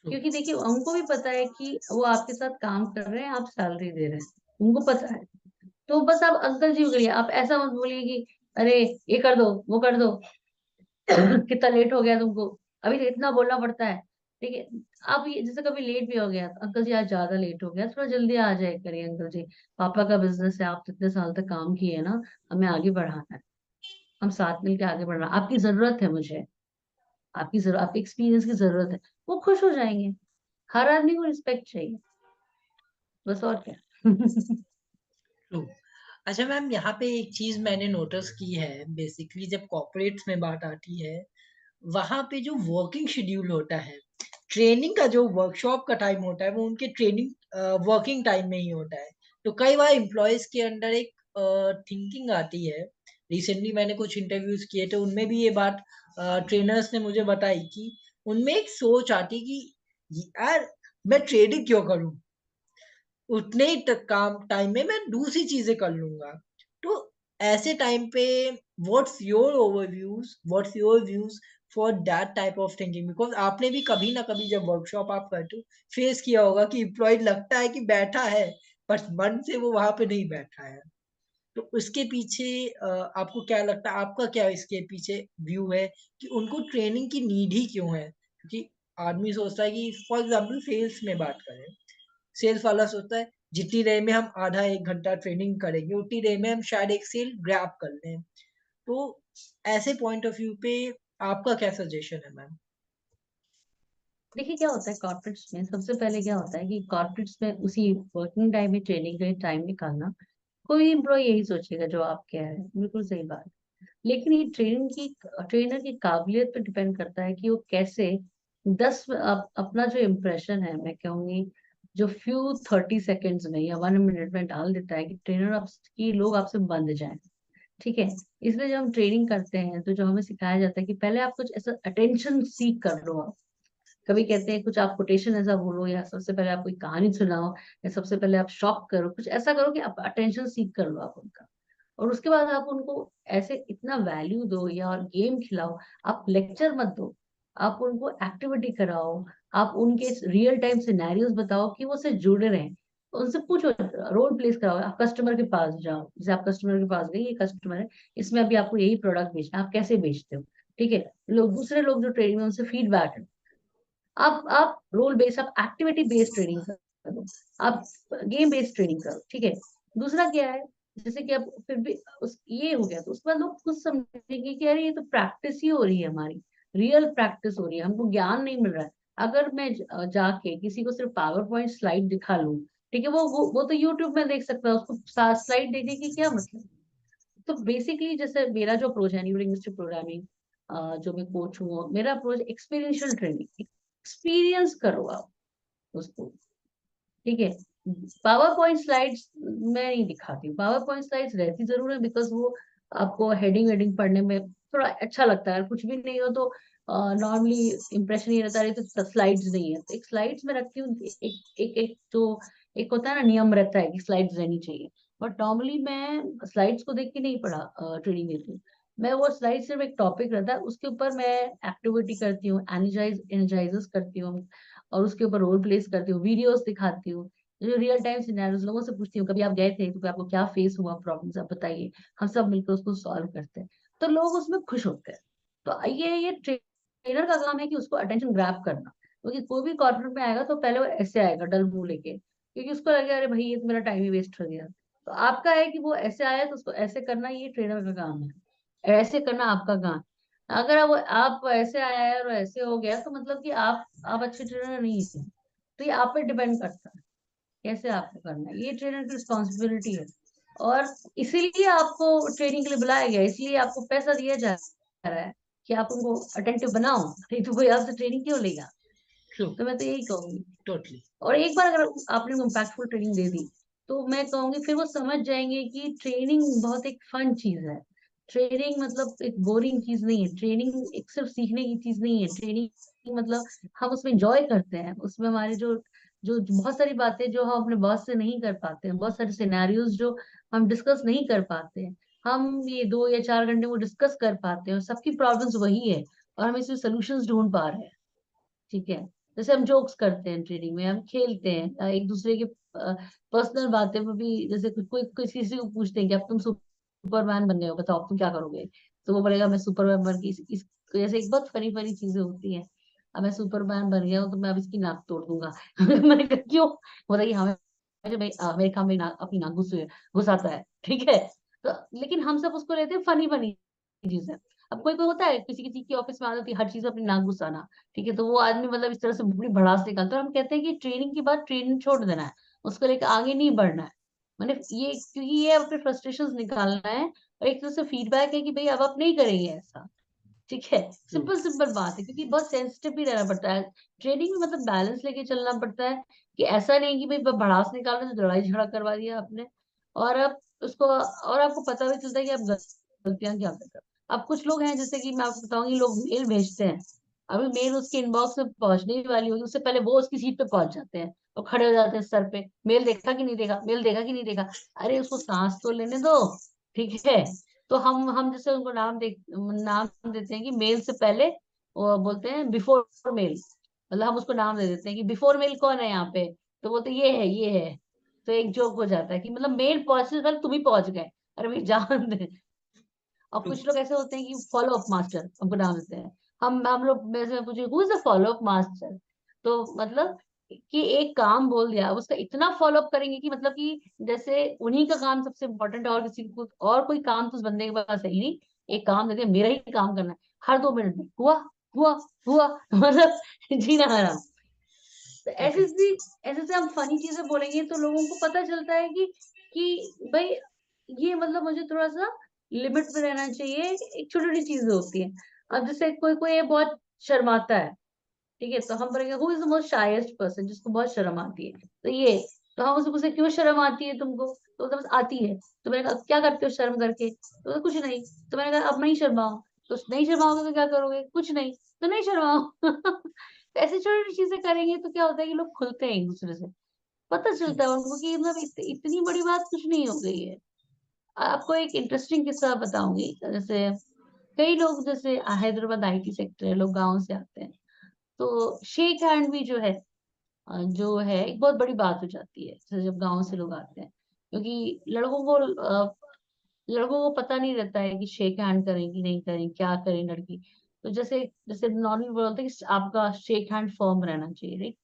क्योंकि देखिए उनको भी पता है कि वो आपके साथ काम कर रहे हैं, आप सैलरी दे रहे हैं, उनको पता है। तो बस आप अंकल जी करिए, आप ऐसा मत बोलिए कि अरे ये कर दो वो कर दो, कितना लेट हो गया तुमको, अभी तो इतना बोलना पड़ता है। ठीक है, आप ये जैसे कभी लेट भी हो गया तो अंकल जी आज ज्यादा लेट हो गया, थोड़ा जल्दी आ जाए करिए अंकल जी, पापा का बिजनेस है, आप तो इतने साल तक काम किए हैं ना, हमें आगे बढ़ाना है, हम साथ मिलकर आगे बढ़ना, आपकी जरूरत है मुझे, आपकी जरूरत, आपके एक्सपीरियंस की जरूरत है। वो खुश हो जाएंगे। हर आदमी को रिस्पेक्ट चाहिए, बस और क्या। ट्रू। अच्छा मैम, यहाँ पे एक चीज मैंने नोटिस की है, बेसिकली जब कॉर्पोरेट्स में बात आती है, वहां पे जो वर्किंग शेड्यूल होता है, ट्रेनिंग का जो वर्कशॉप का टाइम होता है, वो उनके ट्रेनिंग वर्किंग टाइम में ही होता है। तो कई बार एम्प्लॉयज के अंदर एक थिंकिंग आती है। रिसेंटली मैंने कुछ इंटरव्यूज किए थे, उनमें भी ये बात ट्रेनर्स ने मुझे बताई कि उनमें एक सोच आती है कि यार मैं ट्रेडिंग क्यों करूं, उतने ही काम टाइम में मैं दूसरी चीजें कर लूंगा। तो ऐसे टाइम पे what's your views for that type of thinking? Because आपने भी कभी ना कभी जब वर्कशॉप आप करते हो फेस किया होगा कि एम्प्लॉय लगता है कि बैठा है, पर मन से वो वहां पे नहीं बैठा है। तो उसके पीछे आपको क्या लगता है, आपका क्या इसके पीछे व्यू है कि उनको ट्रेनिंग की नीड ही क्यों है? क्योंकि आदमी सोचता है कि फॉर एग्जाम्पल सेल्स में बात करें, सेल्स वाला सोचता है जितनी देर में हम आधा एक घंटा ट्रेनिंग करेंगे उतनी देर में हम शायद एक सेल ग्रैब कर लें। तो ऐसे पॉइंट ऑफ व्यू पे आपका क्या सजेशन है मैम? देखिए क्या होता है कॉर्पोरेट्स में, सबसे पहले क्या होता है कि कॉर्पोरेट्स में उसी वर्किंग टाइम में ट्रेनिंग के लिए टाइम निकालना, कोई एम्प्लॉय यही सोचेगा जो आप कह रहे हैं, बिल्कुल सही बात। लेकिन ये ट्रेनर की काबिलियत पर डिपेंड करता है कि वो कैसे अपना जो इम्प्रेशन है, मैं कहूंगी जो फ्यू 30 सेकेंड्स में या 1 मिनट में डाल देता है कि ट्रेनर आप की लोग आपसे बंध जाए। ठीक है, इसलिए जब हम ट्रेनिंग करते हैं तो जो हमें सिखाया जाता है कि पहले आप कुछ ऐसा अटेंशन सीख कर लो आप। कभी कहते हैं कुछ आप कोटेशन ऐसा बोलो, या सबसे पहले आप कोई कहानी सुनाओ, या सबसे पहले आप शॉक करो, कुछ ऐसा करो कि आप अटेंशन सीख कर लो आप उनका। और उसके बाद आप उनको ऐसे इतना वैल्यू दो या और गेम खिलाओ, आप लेक्चर मत दो, आप उनको एक्टिविटी कराओ, आप उनके रियल टाइम सिनेरियोज बताओ कि वो उससे जुड़े रहें, उनसे पूछो, रोल प्लेस कराओ, आप कस्टमर के पास जाओ, जैसे आप कस्टमर के पास गए, ये कस्टमर है, इसमें अभी आपको यही प्रोडक्ट बेचना है, आप कैसे बेचते हो, ठीक है, लोग दूसरे लोग जो ट्रेनिंग में उनसे फीडबैक, आप रोल बेस्ड, आप एक्टिविटी बेस्ड ट्रेनिंग करो, आप गेम बेस्ड ट्रेनिंग करो, ठीक है। दूसरा क्या है, जैसे कि अब फिर भी उस ये हो गया, तो उसके बाद लोग खुद समझेंगे कि अरे ये तो प्रैक्टिस ही हो रही है हमारी, रियल प्रैक्टिस हो रही है, हमको ज्ञान नहीं मिल रहा है। अगर मैं जाके किसी को सिर्फ पावर पॉइंट स्लाइड दिखा लूं, ठीक है, वो तो यूट्यूब में देख सकता है, उसको स्लाइड देखने की क्या मतलब। तो बेसिकली जैसे मेरा जो अप्रोच है न्यूरोलिंग्विस्टिक प्रोग्रामिंग, जो मैं कोच हूँ, मेरा अप्रोच एक्सपीरियंशियल ट्रेनिंग, एक्सपीरियंस करो आप उसको, ठीक है। पावर पॉइंट स्लाइड्स मैं नहीं दिखाती हूँ, पावर पॉइंट स्लाइड्स रहती जरूर है, बिकॉज वो आपको हेडिंग वेडिंग पढ़ने में थोड़ा अच्छा लगता है, कुछ भी नहीं हो तो नॉर्मली इंप्रेशन ये रहता है तो स्लाइड्स नहीं है, तो एक स्लाइड्स में रखती हूँ, एक जो एक होता है ना नियम रहता है कि स्लाइड्स रहनी चाहिए, बट नॉर्मली मैं स्लाइड्स को देख के नहीं पढ़ा ट्रेनिंग देती हूँ। मैं वो स्लाइड सिर्फ एक टॉपिक रहता है, उसके ऊपर मैं एक्टिविटी करती हूँ, एनर्जाइजेस करती हूँ, और उसके ऊपर रोल प्लेस करती हूँ, वीडियोस दिखाती हूँ, जो रियल टाइम सिनेरियोस, लोगों से पूछती हूँ कभी आप गए थे तो आपको क्या फेस हुआ प्रॉब्लम्स, आप बताइए, हम सब मिलकर उसको सॉल्व करते हैं, तो लोग उसमें खुश होते हैं। तो ये ट्रेनर का काम है कि उसको अटेंशन ग्रैब करना, क्योंकि कोई भी कॉर्पोरेट में आएगा तो पहले वो ऐसे आएगा डल मुंह लेके, क्योंकि उसको लगेगा अरे भाई ये तो मेरा टाइम ही वेस्ट हो गया। तो आपका है कि वो ऐसे आया तो उसको ऐसे करना, ये ट्रेनर का काम है, ऐसे करना आपका काम। अगर वो आप ऐसे आया है और ऐसे हो गया तो मतलब कि आप अच्छे ट्रेनर नहीं है, तो ये आप पे डिपेंड करता है कैसे आपको करना है, ये ट्रेनर की रिस्पॉन्सिबिलिटी है। और इसीलिए आपको ट्रेनिंग के लिए बुलाया गया है, इसलिए आपको पैसा दिया जा रहा है कि आप उनको अटेंटिव बनाओ, नहीं तो कोई आपसे ट्रेनिंग क्यों लेगा। ट्रू। तो मैं तो यही कहूंगी। टोटली। और एक बार अगर आपने उनको इम्पैक्टफुल ट्रेनिंग दे दी, तो मैं कहूंगी फिर वो समझ जाएंगे कि ट्रेनिंग बहुत एक फन चीज है, ट्रेनिंग मतलब एक बोरिंग चीज नहीं है, ट्रेनिंग एक सिर्फ सीखने की चीज नहीं है, ट्रेनिंग मतलब हम उसमें एंजॉय करते हैं, उसमें हमारे जो जो जो बहुत सारी बातें जो हम अपने बॉस से नहीं कर पाते हैं, बहुत सारे सिनेरियोज जो हम डिस्कस नहीं कर पाते हैं, हम ये 2 या 4 घंटे वो डिस्कस कर पाते हैं, और सबकी प्रॉब्लम्स वही है, और हम इसमें सोल्यूशंस ढूंढ पा रहे हैं, ठीक है। जैसे हम जोक्स करते हैं ट्रेनिंग में, हम खेलते हैं, एक दूसरे के पर्सनल बातें में भी, जैसे कोई कोई किसी को पूछते हैं कि अब तुम सुपरमैन बनने हो, बताओ अब तुम क्या करोगे, तो वो बोलेगा मैं सुपरमैन बन के जैसे एक बहुत फनी फनी चीजें होती हैं, अब मैं सुपरमैन बन गया हूँ तो मैं अब इसकी नाक तोड़ दूंगा। मैंने कहा क्यों, बताइए हमें, मेरे काम में नाक, अपनी नाक घुसाता है, ठीक है। तो लेकिन हम सब उसको लेते हैं फनी फनी चीजें। अब कोई कोई होता है किसी किसी की ऑफिस में आदत होती है हर चीज में अपनी नाक घुसाना, ठीक है, तो वो आदमी मतलब इस तरह से बड़ी भड़ास निकालता है, और हम कहते हैं कि ट्रेनिंग के बाद ट्रेनिंग छोड़ देना है, उसको लेकर आगे नहीं बढ़ना है, मैंने ये क्योंकि ये अपने फ्रस्ट्रेशन निकालना है, और एक तरह से फीडबैक है कि भाई अब आप नहीं करेंगे ऐसा, ठीक है। ट्रू। सिंपल सिंपल बात है, क्योंकि बहुत सेंसिटिव भी रहना पड़ता है ट्रेनिंग में, मतलब बैलेंस लेके चलना पड़ता है, कि ऐसा नहीं कि भाई भड़ास निकाल रहे तो लड़ाई झगड़ा करवा दिया आपने, और अब उसको, और आपको पता भी चलता है कि आप गलतियां क्या कर रहे हो। अब कुछ लोग हैं, जैसे कि मैं आपको बताऊंगी, लोग मेल भेजते हैं, अभी मेल उसके इनबॉक्स में पहुंचने ही वाली होगी, उससे पहले वो उसकी सीट पे पहुंच जाते हैं और खड़े हो जाते हैं सर पे, मेल देखा कि नहीं देखा, मेल देखा कि नहीं देखा, अरे उसको सांस तो लेने दो, ठीक है। तो हम जैसे उनको नाम देते हैं कि मेल से पहले, वो बोलते हैं बिफोर मेल, मतलब हम उसको नाम दे देते हैं कि बिफोर मेल कौन है यहाँ पे, तो बोलते ये है ये है, तो एक जोक हो जाता है कि मतलब मेल पहुंचने से पहले तुम ही पहुंच गए, अरे भाई जान दे। और ट्रू। कुछ लोग ऐसे होते हैं कि फॉलो अप मास्टर हमको नाम देते हैं, हम लोग में से पूछे who is the follow up master, तो मतलब कि एक काम बोल दिया, अब उसका इतना फॉलो अप करेंगे कि मतलब कि जैसे उन्हीं का काम सबसे इम्पोर्टेंट है, और किसी को और कोई काम तो उस बंदे के पास है ही नहीं, एक काम दे दिया मेरा ही काम करना है, हर 2 मिनट में हुआ हुआ हुआ, मतलब जीना हराम। तो ऐसे करेक्ट। से ऐसे से हम फनी चीजें बोलेंगे तो लोगों को पता चलता है कि भाई ये मतलब मुझे थोड़ा सा लिमिट में रहना चाहिए, एक छोटी छोटी चीजें होती है। अब जैसे कोई कोई ये बहुत शर्माता है, ठीक है, तो हम बोलेंगे who is the most shyest person, जिसको बहुत शर्म आती है, तो ये, तो हम उससे पूछे क्यों शर्म आती है तुमको, तो बस आती है, तो मैंने कहा क्या करते हो शर्म करके, तो कुछ नहीं, तो मैंने कहा अब नहीं शर्माओ, तो नहीं शर्माओगे तो क्या करोगे, कुछ नहीं, तो नहीं शर्माओ। तो ऐसी छोटी छोटी चीजें करेंगे तो क्या होता है कि लोग खुलते हैं एक दूसरे से, पता ट्रू। चलता है उनको कि मतलब इतनी बड़ी बात कुछ नहीं हो गई है। आपको एक इंटरेस्टिंग किस्सा बताऊंगी। जैसे कई लोग, जैसे हैदराबाद आईटी सेक्टर है, लोग गांव से आते हैं, तो शेक हैंड भी जो है एक बहुत बड़ी बात हो जाती है, जैसे जब गांव से लोग आते हैं, क्योंकि लड़कों को पता नहीं रहता है कि शेक हैंड करें कि नहीं करें, क्या करें लड़की। तो जैसे जैसे नॉर्मली बोलते हैं कि आपका शेक हैंड फर्म रहना चाहिए, राइट।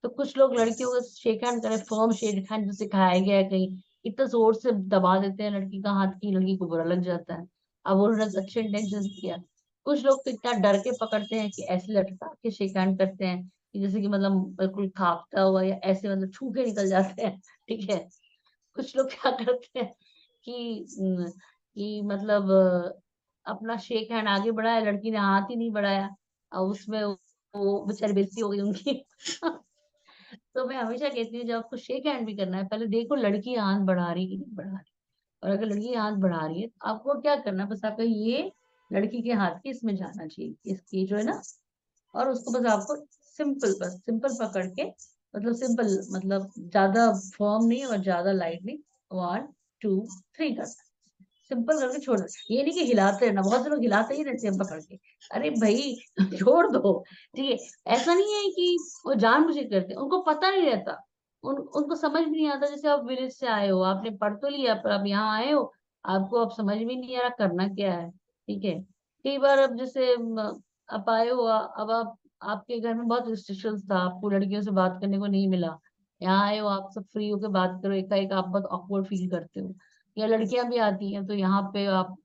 तो कुछ लोग लड़कियों को शेक हैंड करें, फर्म शेक हैंड जो सिखाया गया है कहीं, इतना जोर से दबा देते हैं लड़की का हाथ की लड़की को बुरा लग जाता है। अब उन्होंने अच्छे इंटेंशन से किया, कुछ लोग तो इतना डर के पकड़ते हैं कि ऐसे लटका के शेक हैंड करते हैं कि जैसे कि मतलब बिल्कुल खापता हुआ या ऐसे मतलब छू के निकल जाते हैं। ठीक है। कुछ लोग क्या करते हैं कि मतलब अपना शेक हैंड आगे बढ़ाया, लड़की ने हाथ ही नहीं बढ़ाया, और उसमें वो बेचारी बेइज्जती हो गई उनकी। तो मैं हमेशा कहती हूँ, जब आपको शेक हैंड भी करना है, पहले देखो लड़की हाथ बढ़ा रही कि नहीं बढ़ा रही। और अगर लड़की हाथ बढ़ा रही है तो आपको क्या करना है, बस आपका ये लड़की के हाथ के इसमें जाना चाहिए, इसकी जो है ना, और उसको बस आपको बस सिंपल पकड़ के, मतलब सिंपल मतलब ज्यादा फर्म नहीं और ज्यादा लाइट नहीं, 1 2 3 करना, सिंपल करके छोड़ दो। ये नहीं कि हिलाते रहना, बहुत से लोग हिलाते ही रहते हैं पकड़ के। अरे भाई छोड़ दो। ठीक है, ऐसा नहीं है कि वो जानबूझ के करते हैं, उनको पता नहीं रहता, उनको समझ भी नहीं आता। जैसे आप विलेज से आए हो, आपने पढ़ तो लिया, पर अब यहाँ आए हो, आपको अब समझ में नहीं आ रहा करना क्या है। ठीक है। कई बार अब जैसे आप आए हो, अब आप, आपके घर में बहुत रिस्ट्रिक्शंस था, आपको लड़कियों से बात करने को नहीं मिला। यहाँ आए हो, आप सब फ्री होके बात करो, एकाएक आप बहुत ऑकवर्ड फील करते हो। या लड़कियां भी आती हैं, तो यहाँ पे आप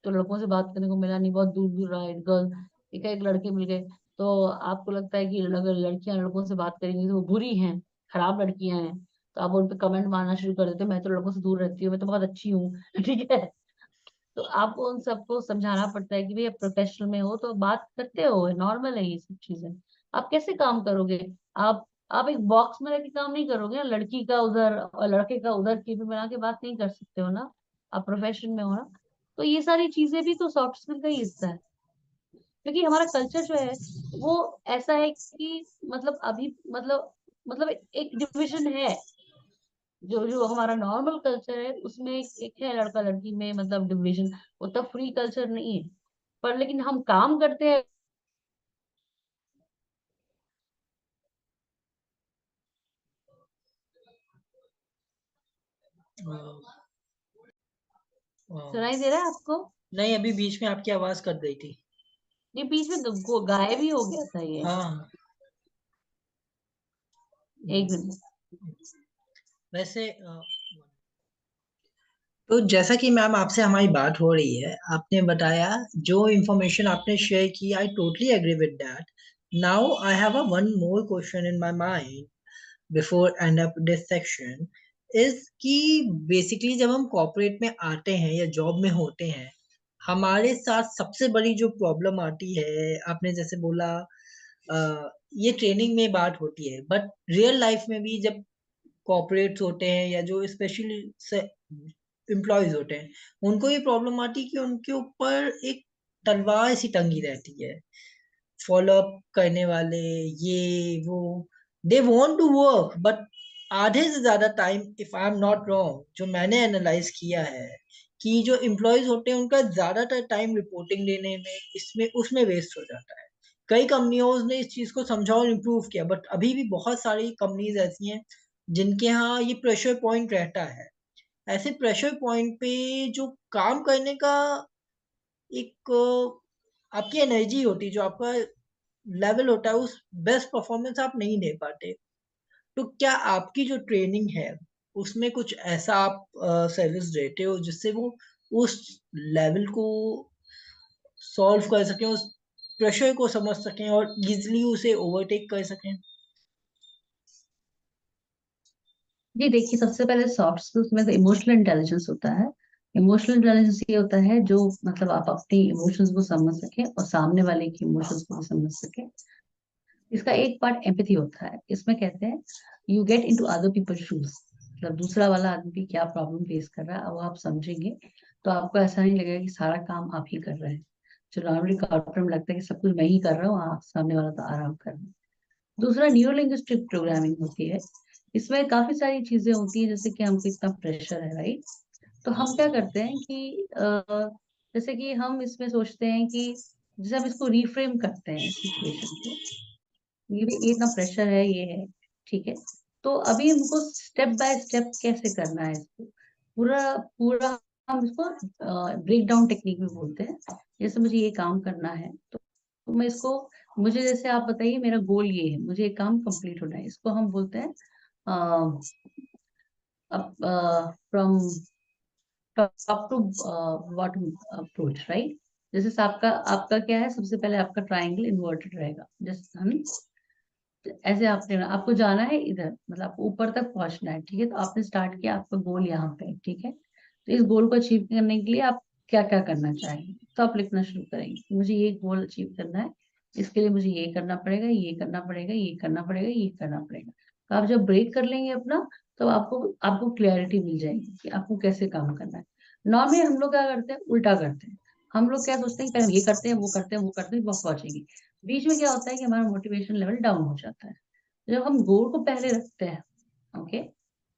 तो लड़कों से बात करने को मिला नहीं, बहुत दूर दूर रहा गर्ल, एक लड़के मिल गए, तो आपको लगता है कि अगर लड़कियां लड़कों से बात करेंगी तो वो बुरी हैं, खराब लड़कियां हैं, तो आप उन पे कमेंट मारना शुरू कर देते हो, मैं तो लड़कों से दूर रहती हूँ, मैं तो बहुत अच्छी हूँ। ठीक है। तो आपको उन सबको समझाना पड़ता है कि भैया प्रोफेशनल में हो तो बात करते हो, नॉर्मल है ये सब चीजें। आप कैसे काम करोगे? आप आप एक बॉक्स में रह के काम नहीं करोगे ना, लड़की का उधर और लड़के का उधर की भी बना के बात नहीं कर सकते हो ना, आप प्रोफेशन में हो ना। तो ये सारी चीजें भी तो सॉफ्ट स्किल का ही हिस्सा है, क्योंकि हमारा कल्चर जो है वो ऐसा है कि मतलब अभी मतलब एक डिविजन है। जो जो हमारा नॉर्मल कल्चर है उसमें एक है लड़का लड़की में मतलब डिविजन, उतना फ्री कल्चर नहीं है। पर लेकिन हम काम करते हैं। अ, अ, सुनाई दे रहा है आपको? नहीं, अभी बीच में आपकी आवाज कट गई थी। ये बीच में गायब ही हो गया था ये। हाँ। एक मिनट। वैसे तो जैसा कि मैम आपसे हमारी बात हो रही है, आपने बताया, जो इंफॉर्मेशन आपने शेयर की, I totally agree with that. Now I have a one more question in my mind before end up this section, is कि बेसिकली जब हम कॉर्पोरेट में आते हैं या जॉब में होते हैं, हमारे साथ सबसे बड़ी जो प्रॉब्लम आती है, आपने जैसे बोला, ये ट्रेनिंग में बात होती है, बट रियल लाइफ में भी जब कॉर्पोरेट्स होते हैं या जो स्पेशली एम्प्लॉयज होते हैं, उनको ये प्रॉब्लम आती है कि उनके ऊपर एक तलवार सी टंगी रहती है, फॉलो अप करने वाले, ये वो, they want to work, but आधे से ज्यादा time, if I am not wrong, जो मैंने एनालाइज किया है, कि जो एम्प्लॉयज होते हैं उनका ज्यादातर टाइम रिपोर्टिंग लेने में, इसमें उसमें वेस्ट हो जाता है। कई कंपनियों ने इस चीज को समझा और इम्प्रूव किया, बट अभी भी बहुत सारी कंपनीज ऐसी हैं जिनके यहाँ ये प्रेशर पॉइंट रहता है। ऐसे प्रेशर पॉइंट पे जो काम करने का एक आपकी एनर्जी होती, जो आपका लेवल होता है, उस बेस्ट परफॉर्मेंस आप नहीं दे पाते। तो क्या आपकी जो ट्रेनिंग है उसमें कुछ ऐसा आप सर्विस देते हो जिससे वो उस लेवल को सॉल्व कर सकें, उस प्रेशर को समझ सकें और इजिली उसे ओवरटेक कर सकें? जी देखिए, सबसे पहले सॉफ्ट स्किल्स में तो इमोशनल इंटेलिजेंस होता है। इमोशनल इंटेलिजेंस ये होता है जो मतलब आप अपनी इमोशंस को समझ सके और सामने वाले की इमोशंस को भी समझ सके। इसका एक पार्ट एम्पैथी होता है, इसमें कहते हैं you get into other people shoes, मतलब दूसरा वाला आदमी क्या प्रॉब्लम फेस कर रहा है वो आप समझेंगे, तो आपको ऐसा नहीं लगेगा कि सारा काम आप ही कर रहे हैं। जो नॉर्मली कॉर्पोरेट में लगता है कि सब कुछ मैं ही कर रहा हूँ, आप सामने वाला तो आराम कर रहा है। दूसरा न्यूरो लिंग्विस्टिक प्रोग्रामिंग होती है। इसमें काफी सारी चीजें होती है, जैसे कि हमको इतना प्रेशर है, राइट। तो तो हम क्या करते हैं कि जैसे कि हम इसमें सोचते हैं कि जैसे हम इसको रिफ्रेम करते हैं सिचुएशन को, ये इतना प्रेशर है, ये है, ठीक है। तो अभी हमको स्टेप बाय स्टेप कैसे करना है इसको, पूरा पूरा हम इसको ब्रेक डाउन टेक्निक में बोलते हैं। जैसे मुझे ये काम करना है, तो मैं इसको, मुझे जैसे आप बताइए मेरा गोल ये है, मुझे एक काम कंप्लीट होना है, इसको हम बोलते हैं from top to bottom approach, right. जैसे आपका आपका क्या है, सबसे पहले आपका ट्रायंगल इन्वर्टेड रहेगा, जैसे हम ऐसे आपने आपको जाना है इधर, मतलब आपको ऊपर तक पहुंचना है, ठीक है। तो आपने स्टार्ट किया, आपका गोल यहाँ पे है, ठीक है। तो इस गोल को अचीव करने के लिए आप क्या क्या करना चाहेंगे, तो आप लिखना शुरू करेंगे कि मुझे ये गोल अचीव करना है, इसके लिए मुझे ये करना पड़ेगा, ये करना पड़ेगा, ये करना पड़ेगा, ये करना पड़ेगा। तो आप जब ब्रेक कर लेंगे अपना, तो आपको आपको क्लैरिटी मिल जाएगी कि आपको कैसे काम करना है। नॉर्मली हम लोग क्या करते हैं, उल्टा करते हैं। हम लोग क्या सोचते हैं कि पहले हम ये करते हैं, वो करते हैं, वो करते हैं, बहुत पहुंचेंगे। बीच में क्या होता है कि हमारा मोटिवेशन लेवल डाउन हो जाता है। जब हम गोल को पहले रखते हैं, ओके,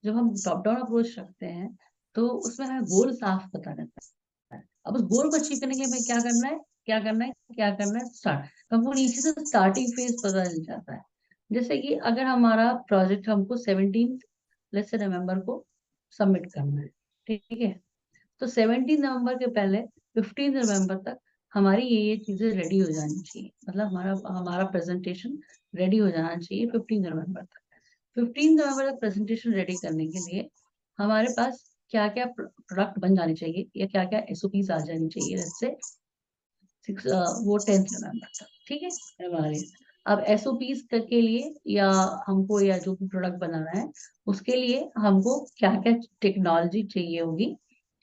जब हम टॉप डाउन अप्रोच रखते हैं, तो उसमें हमें गोल साफ पता रहता है। अब उस गोल को अचीव करने के लिए हमें क्या करना है, क्या करना है, क्या करना है, स्टार्ट। तो हमको नीचे से स्टार्टिंग फेज पता चल जाता है। जैसे कि अगर हमारा प्रोजेक्ट हमको 17 लेट्स से नवंबर को सबमिट करना है, ठीक है। तो 17 नवंबर के पहले 15 नवंबर तक हमारी ये चीजें रेडी हो जानी चाहिए, मतलब हमारा हमारा प्रेजेंटेशन रेडी हो जाना चाहिए 15 नवंबर तक। 15 नवंबर तक प्रेजेंटेशन रेडी करने के लिए हमारे पास क्या क्या प्रोडक्ट बन जाने चाहिए, या क्या क्या एसओपीज आ जानी चाहिए, जैसे वो 10 नवंबर तक, ठीक है। हमारे अब एसओपीज के लिए, या हमको, या जो भी प्रोडक्ट बनाना है उसके लिए हमको क्या क्या टेक्नोलॉजी चाहिए होगी,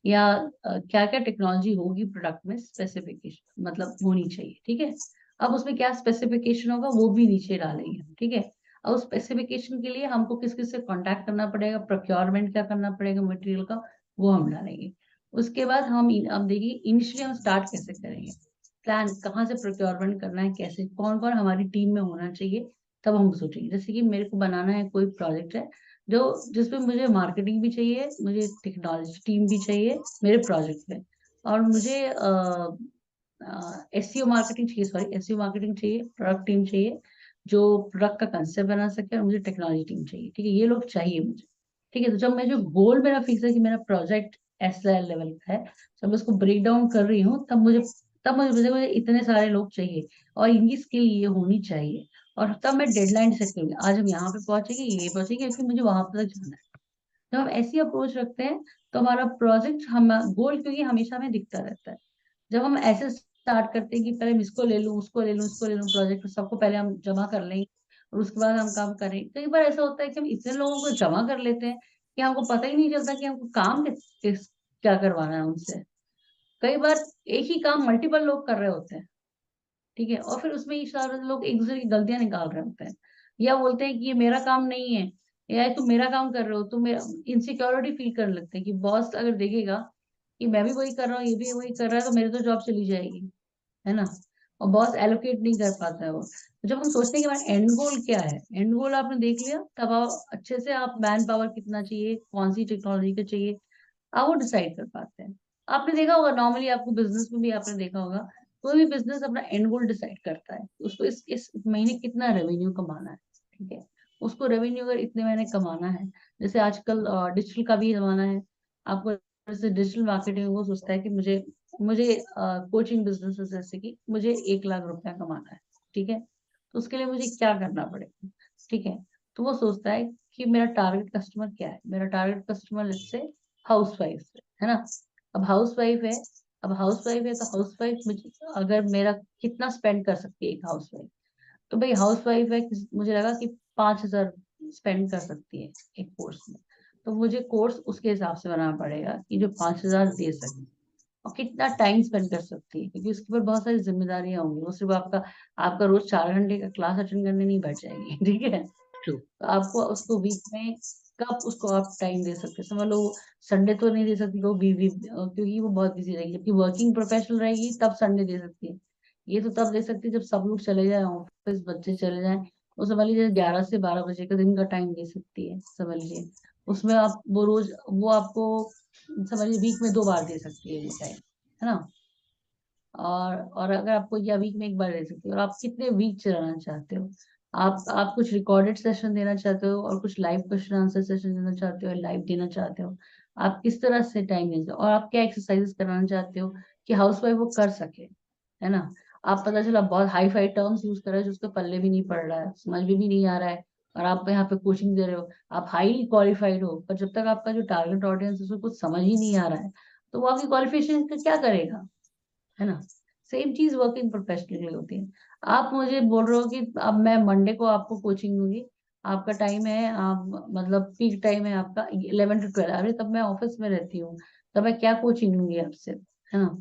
या क्या क्या टेक्नोलॉजी होगी प्रोडक्ट में, स्पेसिफिकेशन मतलब होनी चाहिए, ठीक है। अब उसमें क्या स्पेसिफिकेशन होगा वो भी नीचे डालेंगे हम, ठीक है। अब उस स्पेसिफिकेशन के लिए हमको किस किस से कांटेक्ट करना पड़ेगा, प्रोक्योरमेंट क्या करना पड़ेगा मटेरियल का, वो हम डालेंगे। उसके बाद हम अब देखिए इनिशियली हम स्टार्ट कैसे करेंगे, प्लान कहाँ से प्रोक्योरमेंट करना है, कैसे, कौन कौन हमारी टीम में होना चाहिए, तब हम सोचेंगे। जैसे कि मेरे को बनाना है कोई प्रोजेक्ट है, जो जिसमें मुझे मार्केटिंग भी चाहिए, मुझे टेक्नोलॉजी टीम भी चाहिए मेरे प्रोजेक्ट में, और मुझे एसईओ मार्केटिंग चाहिए, सॉरी एसईओ मार्केटिंग चाहिए, प्रोडक्ट टीम चाहिए जो प्रोडक्ट का कंसेप्ट बना सके, और मुझे टेक्नोलॉजी टीम चाहिए, ठीक है। ये लोग चाहिए मुझे, ठीक है। तो जब मैं जो गोल मेरा फिक्स है कि मेरा प्रोजेक्ट ऐसा लेवल का है, जब मैं उसको ब्रेक डाउन कर रही हूँ, मुझे इतने सारे लोग चाहिए, और इनकी स्किल ये होनी चाहिए, और तब मैं डेडलाइन सेट करूंगी, आज हम यहाँ पे पहुंचेंगे, ये पहुंचेंगे, फिर मुझे वहां तक जाना है। जब हम ऐसी अप्रोच रखते हैं, तो हमारा प्रोजेक्ट, हम गोल क्योंकि हमेशा हमें दिखता रहता है। जब हम ऐसे स्टार्ट करते हैं कि पहले हम इसको ले लूँ, उसको ले लूँ, उसको ले लूँ, प्रोजेक्ट सबको पहले हम जमा कर लें, और उसके बाद हम काम करें। कई बार ऐसा होता है कि हम इतने लोगों को जमा कर लेते हैं कि हमको पता ही नहीं चलता कि हमको काम क्या करवाना है उनसे। कई बार एक ही काम मल्टीपल लोग कर रहे होते हैं, ठीक है, और फिर उसमें ये सारे लोग एक दूसरे की गलतियां निकाल रहे होते हैं, या बोलते हैं कि ये मेरा काम नहीं है, या ये तुम मेरा काम कर रहे हो, तो मेरा इनसिक्योरिटी फील करने लगते हैं कि बॉस अगर देखेगा कि मैं भी वही कर रहा हूँ, ये भी वही कर रहा है, तो मेरी तो जॉब चली जाएगी, है ना। और बॉस एलोकेट नहीं कर पाता है वो। तो जब हम सोचते हैं कि हमारा एंड गोल क्या है, एंड गोल आपने देख लिया, तब आप अच्छे से, आप मैन पावर कितना चाहिए, कौन सी टेक्नोलॉजी का चाहिए, आप वो डिसाइड कर पाते हैं। आपने देखा होगा, नॉर्मली आपको बिजनेस में भी आपने देखा होगा, कोई भी बिजनेस अपना एंड गोल डिसाइड करता है, उसको इस महीने कितना रेवेन्यू कमाना है, ठीक है। उसको रेवेन्यू अगर इतने महीने कमाना है, जैसे आजकल डिजिटल का भी जमाना है, आपको जैसे डिजिटल मार्केटिंग, वो सोचता है कि मुझे मुझे कोचिंग बिजनेस जैसे कि मुझे 1 लाख रुपया कमाना है, ठीक है। तो उसके लिए मुझे क्या करना पड़ेगा, ठीक है। तो वो सोचता है कि मेरा टारगेट कस्टमर क्या है, मेरा टारगेट कस्टमर से हाउस वाइफ है ना। अब हाउस वाइफ है, अब हाउस वाइफ है, तो हाउस वाइफ मुझे, अगर मेरा कितना स्पेंड कर सकती है एक हाउस वाइफ, तो भाई हाउस वाइफ है, मुझे लगा कि 5,000 स्पेंड कर सकती है एक कोर्स में, तो मुझे कोर्स उसके हिसाब से बनाना पड़ेगा कि जो 5,000 दे सके, और कितना टाइम स्पेंड कर सकती है, क्योंकि उसके ऊपर बहुत सारी जिम्मेदारियां होंगी। वो सिर्फ आपका आपका रोज 4 घंटे का क्लास अटेंड करने नहीं बैठ जाएगी, ठीक है। ट्रू। तो आपको उसको वीक में कब उसको आप टाइम दे सकते हैं, समझ लो संडे तो नहीं दे सकती वो क्योंकि वो बहुत बिजी रहेगी, जबकि वर्किंग प्रोफेशनल रहेगी तब संडे दे सकती है। ये तो तब दे सकती है जब सब लोग चले जाए ऑफिस, बच्चे चले जाए, वो समझ लीजिए 11 से 12 बजे का दिन का टाइम दे सकती है, समझ लीजिए। उसमें आप वो रोज वो आपको समझिए वीक में 2 बार दे सकती है वो टाइम, है ना। और अगर आपको, या वीक में 1 बार दे सकती है, और आप कितने वीक चलाना चाहते हो। आप कुछ रिकॉर्डेड सेशन देना चाहते हो और कुछ लाइव क्वेश्चन आंसर सेशन देना चाहते हो, लाइव देना चाहते हो। आप किस तरह से टाइम देते हो और आप क्या एक्सरसाइजेस कराना चाहते हो कि हाउस वाइफ वो कर सके, है ना। आप पता चला बहुत हाई फाई टर्म्स यूज कर रहे हो जो उसको पल्ले भी नहीं पड़ रहा है, समझ में भी नहीं आ रहा है, और आप यहाँ पे कोचिंग दे रहे हो, आप हाईली क्वालिफाइड हो, पर जब तक आपका जो टारगेट ऑडियंस है उसको कुछ समझ ही नहीं आ रहा है, तो वो आपकी क्वालिफिकेशन का क्या करेगा, है ना। सेम चीज वर्किंग प्रोफेशनल के लिए होती है। आप मुझे बोल रहे हो कि अब मैं मंडे को आपको कोचिंग दूंगी, आपका टाइम है, आप मतलब पीक टाइम है आपका 11 to 12, अरे तब मैं ऑफिस में रहती हूँ, तब मैं क्या कोचिंग लूंगी आपसे, है ना।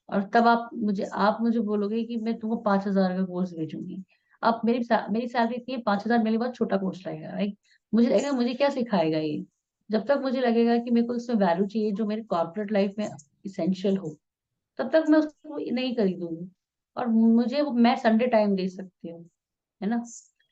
और तब आप मुझे बोलोगे कि मैं तुमको 5,000 का कोर्स बेचूंगी। आप मेरी सैलरी इतनी है, 5,000 मेरे लिए बहुत छोटा कोर्स लगेगा, राइट। मुझे लगेगा मुझे क्या सिखाएगा ये। जब तक मुझे लगेगा कि मेरे को इसमें वैल्यू चाहिए जो मेरे कॉर्पोरेट लाइफ में इसेंशियल हो, तब तक मैं उसको नहीं खरीदूंगी। और मैं संडे टाइम दे सकती हूँ, है ना,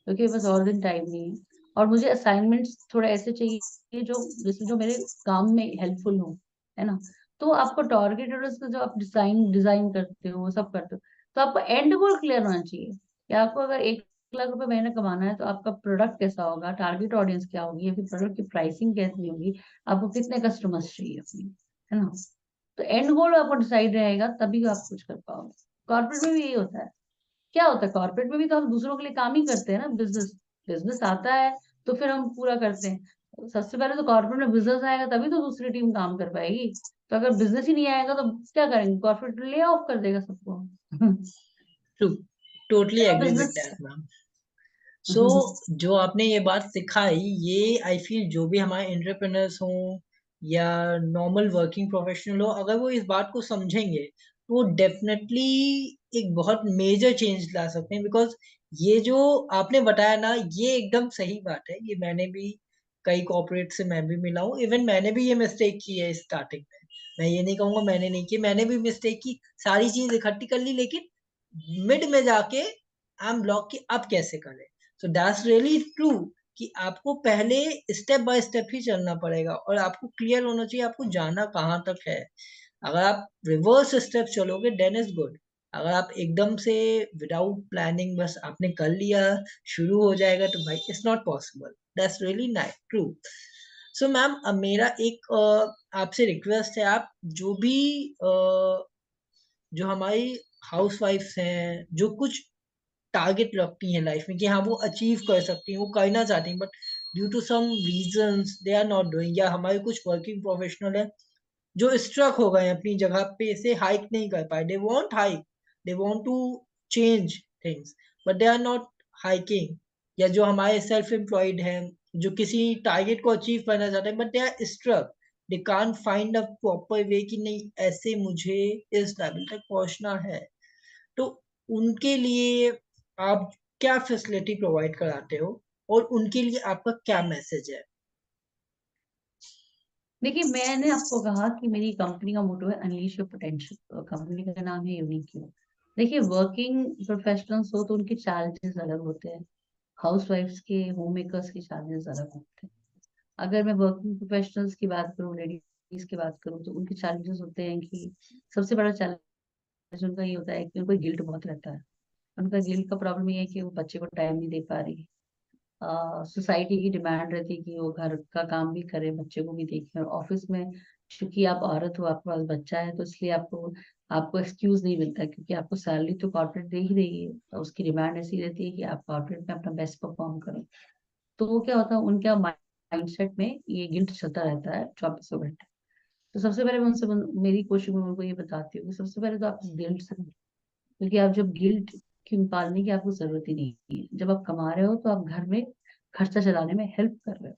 क्योंकि बस और दिन टाइम नहीं है। और मुझे असाइनमेंट्स थोड़े ऐसे चाहिए जो मेरे काम में हेल्पफुल हो, है ना। तो आपको टारगेट और उसका जो आप डिजाइन डिजाइन करते हो वो सब करते हो, तो आपको एंड गोल क्लियर होना चाहिए कि आपको अगर 1 लाख रुपए महीने कमाना है तो आपका प्रोडक्ट कैसा होगा, टारगेट ऑडियंस क्या होगी, या फिर प्रोडक्ट की प्राइसिंग कैसी होगी, आपको कितने कस्टमर्स चाहिए अपनी, है ना। तो एंड गोल आपको डिसाइड रहेगा तभी आप कुछ कर पाओगे। कॉर्पोरेट में भी यही होता है। क्या होता है कॉर्पोरेट में भी, तो हम दूसरों के लिए काम ही करते हैं ना, बिजनेस बिजनेस आता है तो फिर हम पूरा करते हैं। तो सबसे पहले तो कॉर्पोरेट में बिजनेस आएगा तभी तो दूसरी टीम काम कर पाएगी। तो अगर बिजनेस ही नहीं आएगा तो क्या करेंगे, कॉर्पोरेट ले ऑफ कर देगा सबको। True, totally agree with business. That ma'am. So जो आपने ये बात सिखाई, ये आई फील जो भी हमारे एंटरप्रेन्योर्स हों या नॉर्मल वर्किंग प्रोफेशनल हो, अगर वो इस बात को समझेंगे तो वो डेफिनेटली एक बहुत मेजर चेंज ला सकते हैं। बिकॉज ये जो आपने बताया ना, ये एकदम सही बात है। ये मैंने भी कई कॉर्पोरेट से मैं भी मिला हूँ, इवन मैंने भी ये मिस्टेक की है स्टार्टिंग में। मैं ये नहीं कहूंगा मैंने नहीं की, मैंने भी मिस्टेक की, सारी चीज इकट्ठी कर ली, लेकिन मिड में जाके आई एम ब्लॉक कि अब कैसे करें। सो दैट्स रियली ट्रू कि आपको पहले स्टेप बाय स्टेप ही चलना पड़ेगा और आपको क्लियर होना चाहिए आपको जाना कहाँ तक है। अगर आप रिवर्स स्टेप चलोगे देन इज गुड। अगर आप एकदम से विदाउट प्लानिंग बस आपने कर लिया, शुरू हो जाएगा, तो भाई it's not possible. That's really nice, true. So ma'am, मेरा एक आपसे रिक्वेस्ट है, आप जो भी जो हमारी हाउस वाइफ्स हैं जो कुछ टारगेट रखती हैं लाइफ में कि हाँ वो अचीव कर सकती हैं, वो करना चाहती हैं, but due to some reasons they are not doing, या हमारे कुछ वर्किंग प्रोफेशनल है जो स्ट्रक हो गए हैं अपनी जगह पे से, हाइक नहीं कर पाए, they want hike, they want to change things, but they are not hiking. या जो हमारे सेल्फ एम्प्लॉयड हैं जो किसी टारगेट को अचीव करना चाहते हैं but they are struck, they can't find a proper way कि नहीं ऐसे मुझे इस लेवल तक पहुंचना है। तो उनके लिए आप क्या फैसिलिटी प्रोवाइड कराते हो और उनके लिए आपका क्या मैसेज है? देखिए, मैंने आपको कहा कि मेरी कंपनी का मोटो है अनलीश योर पोटेंशियल, कंपनी का नाम है यूनिक यू। देखिए, वर्किंग प्रोफेशनल्स हो तो उनके चैलेंजेस अलग होते हैं, हाउस वाइफ्स के, होम मेकर्स के चैलेंजेस अलग होते हैं। अगर मैं वर्किंग प्रोफेशनल्स की बात करूँ, लेडीज की बात करूँ, तो उनके चैलेंजेस होते हैं कि सबसे बड़ा चैलेंज उनका ये होता है कि उनको गिल्ट बहुत रहता है। उनका गिल्ट का प्रॉब्लम ये है कि वो बच्चे को टाइम नहीं दे पा रही। सोसाइटी की डिमांड रहती है कि वो घर का काम भी करे, बच्चे को भी देखे, और ऑफिस में चूंकि आप औरत हो, आपके पास बच्चा है, तो इसलिए आपको आपको एक्सक्यूज नहीं मिलता, क्योंकि आपको सैलरी तो कॉर्पोरेट दे ही रही है, तो उसकी डिमांड ऐसी रहती है कि आप कॉर्पोरेट में अपना बेस्ट परफॉर्म करो। तो वो क्या होता है, उनका माइंडसेट में ये गिल्ट चलता रहता है 24 घंटे। तो सबसे पहले मैं मेरी कोशिश में उनको ये बताती हूँ कि सबसे पहले तो आप गिल्ट से, क्योंकि आप जब गिल्ट क्यों पालने की आपको जरूरत ही नहीं है। जब आप कमा रहे हो तो आप घर में खर्चा चलाने में हेल्प कर रहे हो।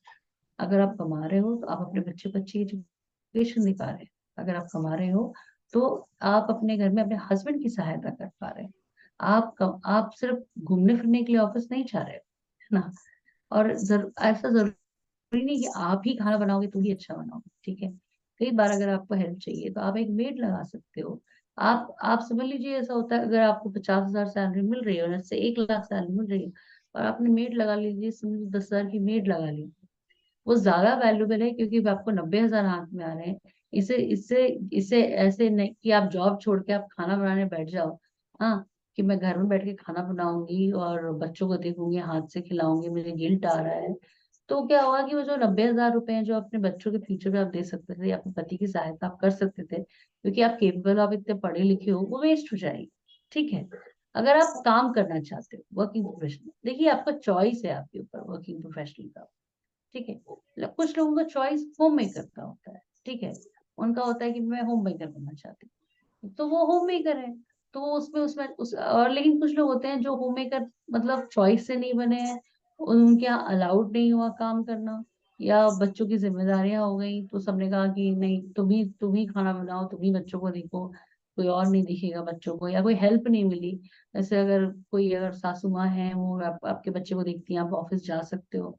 अगर आप कमा रहे हो तो आप अपने बच्चे को अच्छी एजुकेशन दे पा रहे हैं। अगर आप कमा रहे हो तो आप अपने घर में अपने हस्बैंड की सहायता कर पा रहे हैं। आप सिर्फ घूमने फिरने के लिए ऑफिस नहीं जा रहे हो, है ना। और ऐसा जरूरी नहीं कि आप ही खाना बनाओगे तो ही अच्छा बनाओगे, ठीक है। कई बार अगर आपको हेल्प चाहिए तो आप एक मेड लगा सकते हो। आप समझ लीजिए, ऐसा होता है अगर आपको 50,000 सैलरी मिल रही है और इससे 1 लाख सैलरी मिल रही है, और आपने मेड लगा लीजिए, समझिए 10,000 की मेड लगा ली, वो ज्यादा वैल्यूबल है, क्योंकि आपको 90,000 हाथ में आ रहे हैं। इसे इससे इसे ऐसे नहीं कि आप जॉब छोड़ के आप खाना बनाने बैठ जाओ। हाँ, कि मैं घर में बैठ के खाना बनाऊंगी और बच्चों को देखूंगी, हाथ से खिलाऊंगी, मुझे गिल्ट आ रहा है। तो क्या होगा कि वो जो 90,000 रुपए हैं जो अपने बच्चों के फ्यूचर में आप दे सकते थे या अपने पति की सहायता आप कर सकते थे क्योंकि आप केपेबल, आप इतने पढ़े लिखे हो, वो वेस्ट हो जाएगी। ठीक है। अगर आप काम करना चाहते हो वर्किंग प्रोफेशनल, देखिए आपका चॉइस है आपके ऊपर वर्किंग प्रोफेशनल का। ठीक है। कुछ लोगों का चॉइस होम मेकर का होता है। ठीक है। उनका होता है कि मैं होम मेकर बनना चाहती हूँ, तो वो होम मेकर है। तो वो उसमें उसमें उस और लेकिन कुछ लोग होते हैं जो होम मेकर मतलब चॉइस से नहीं बने हैं, उनके यहाँ अलाउड नहीं हुआ काम करना, या बच्चों की जिम्मेदारियां हो गई तो सबने कहा कि नहीं, तुम ही खाना बनाओ, तुम ही बच्चों को देखो, कोई और नहीं दिखेगा बच्चों को, या कोई हेल्प नहीं मिली। जैसे अगर सासू माँ है, वो आपके बच्चे को देखती हैं, आप ऑफिस जा सकते हो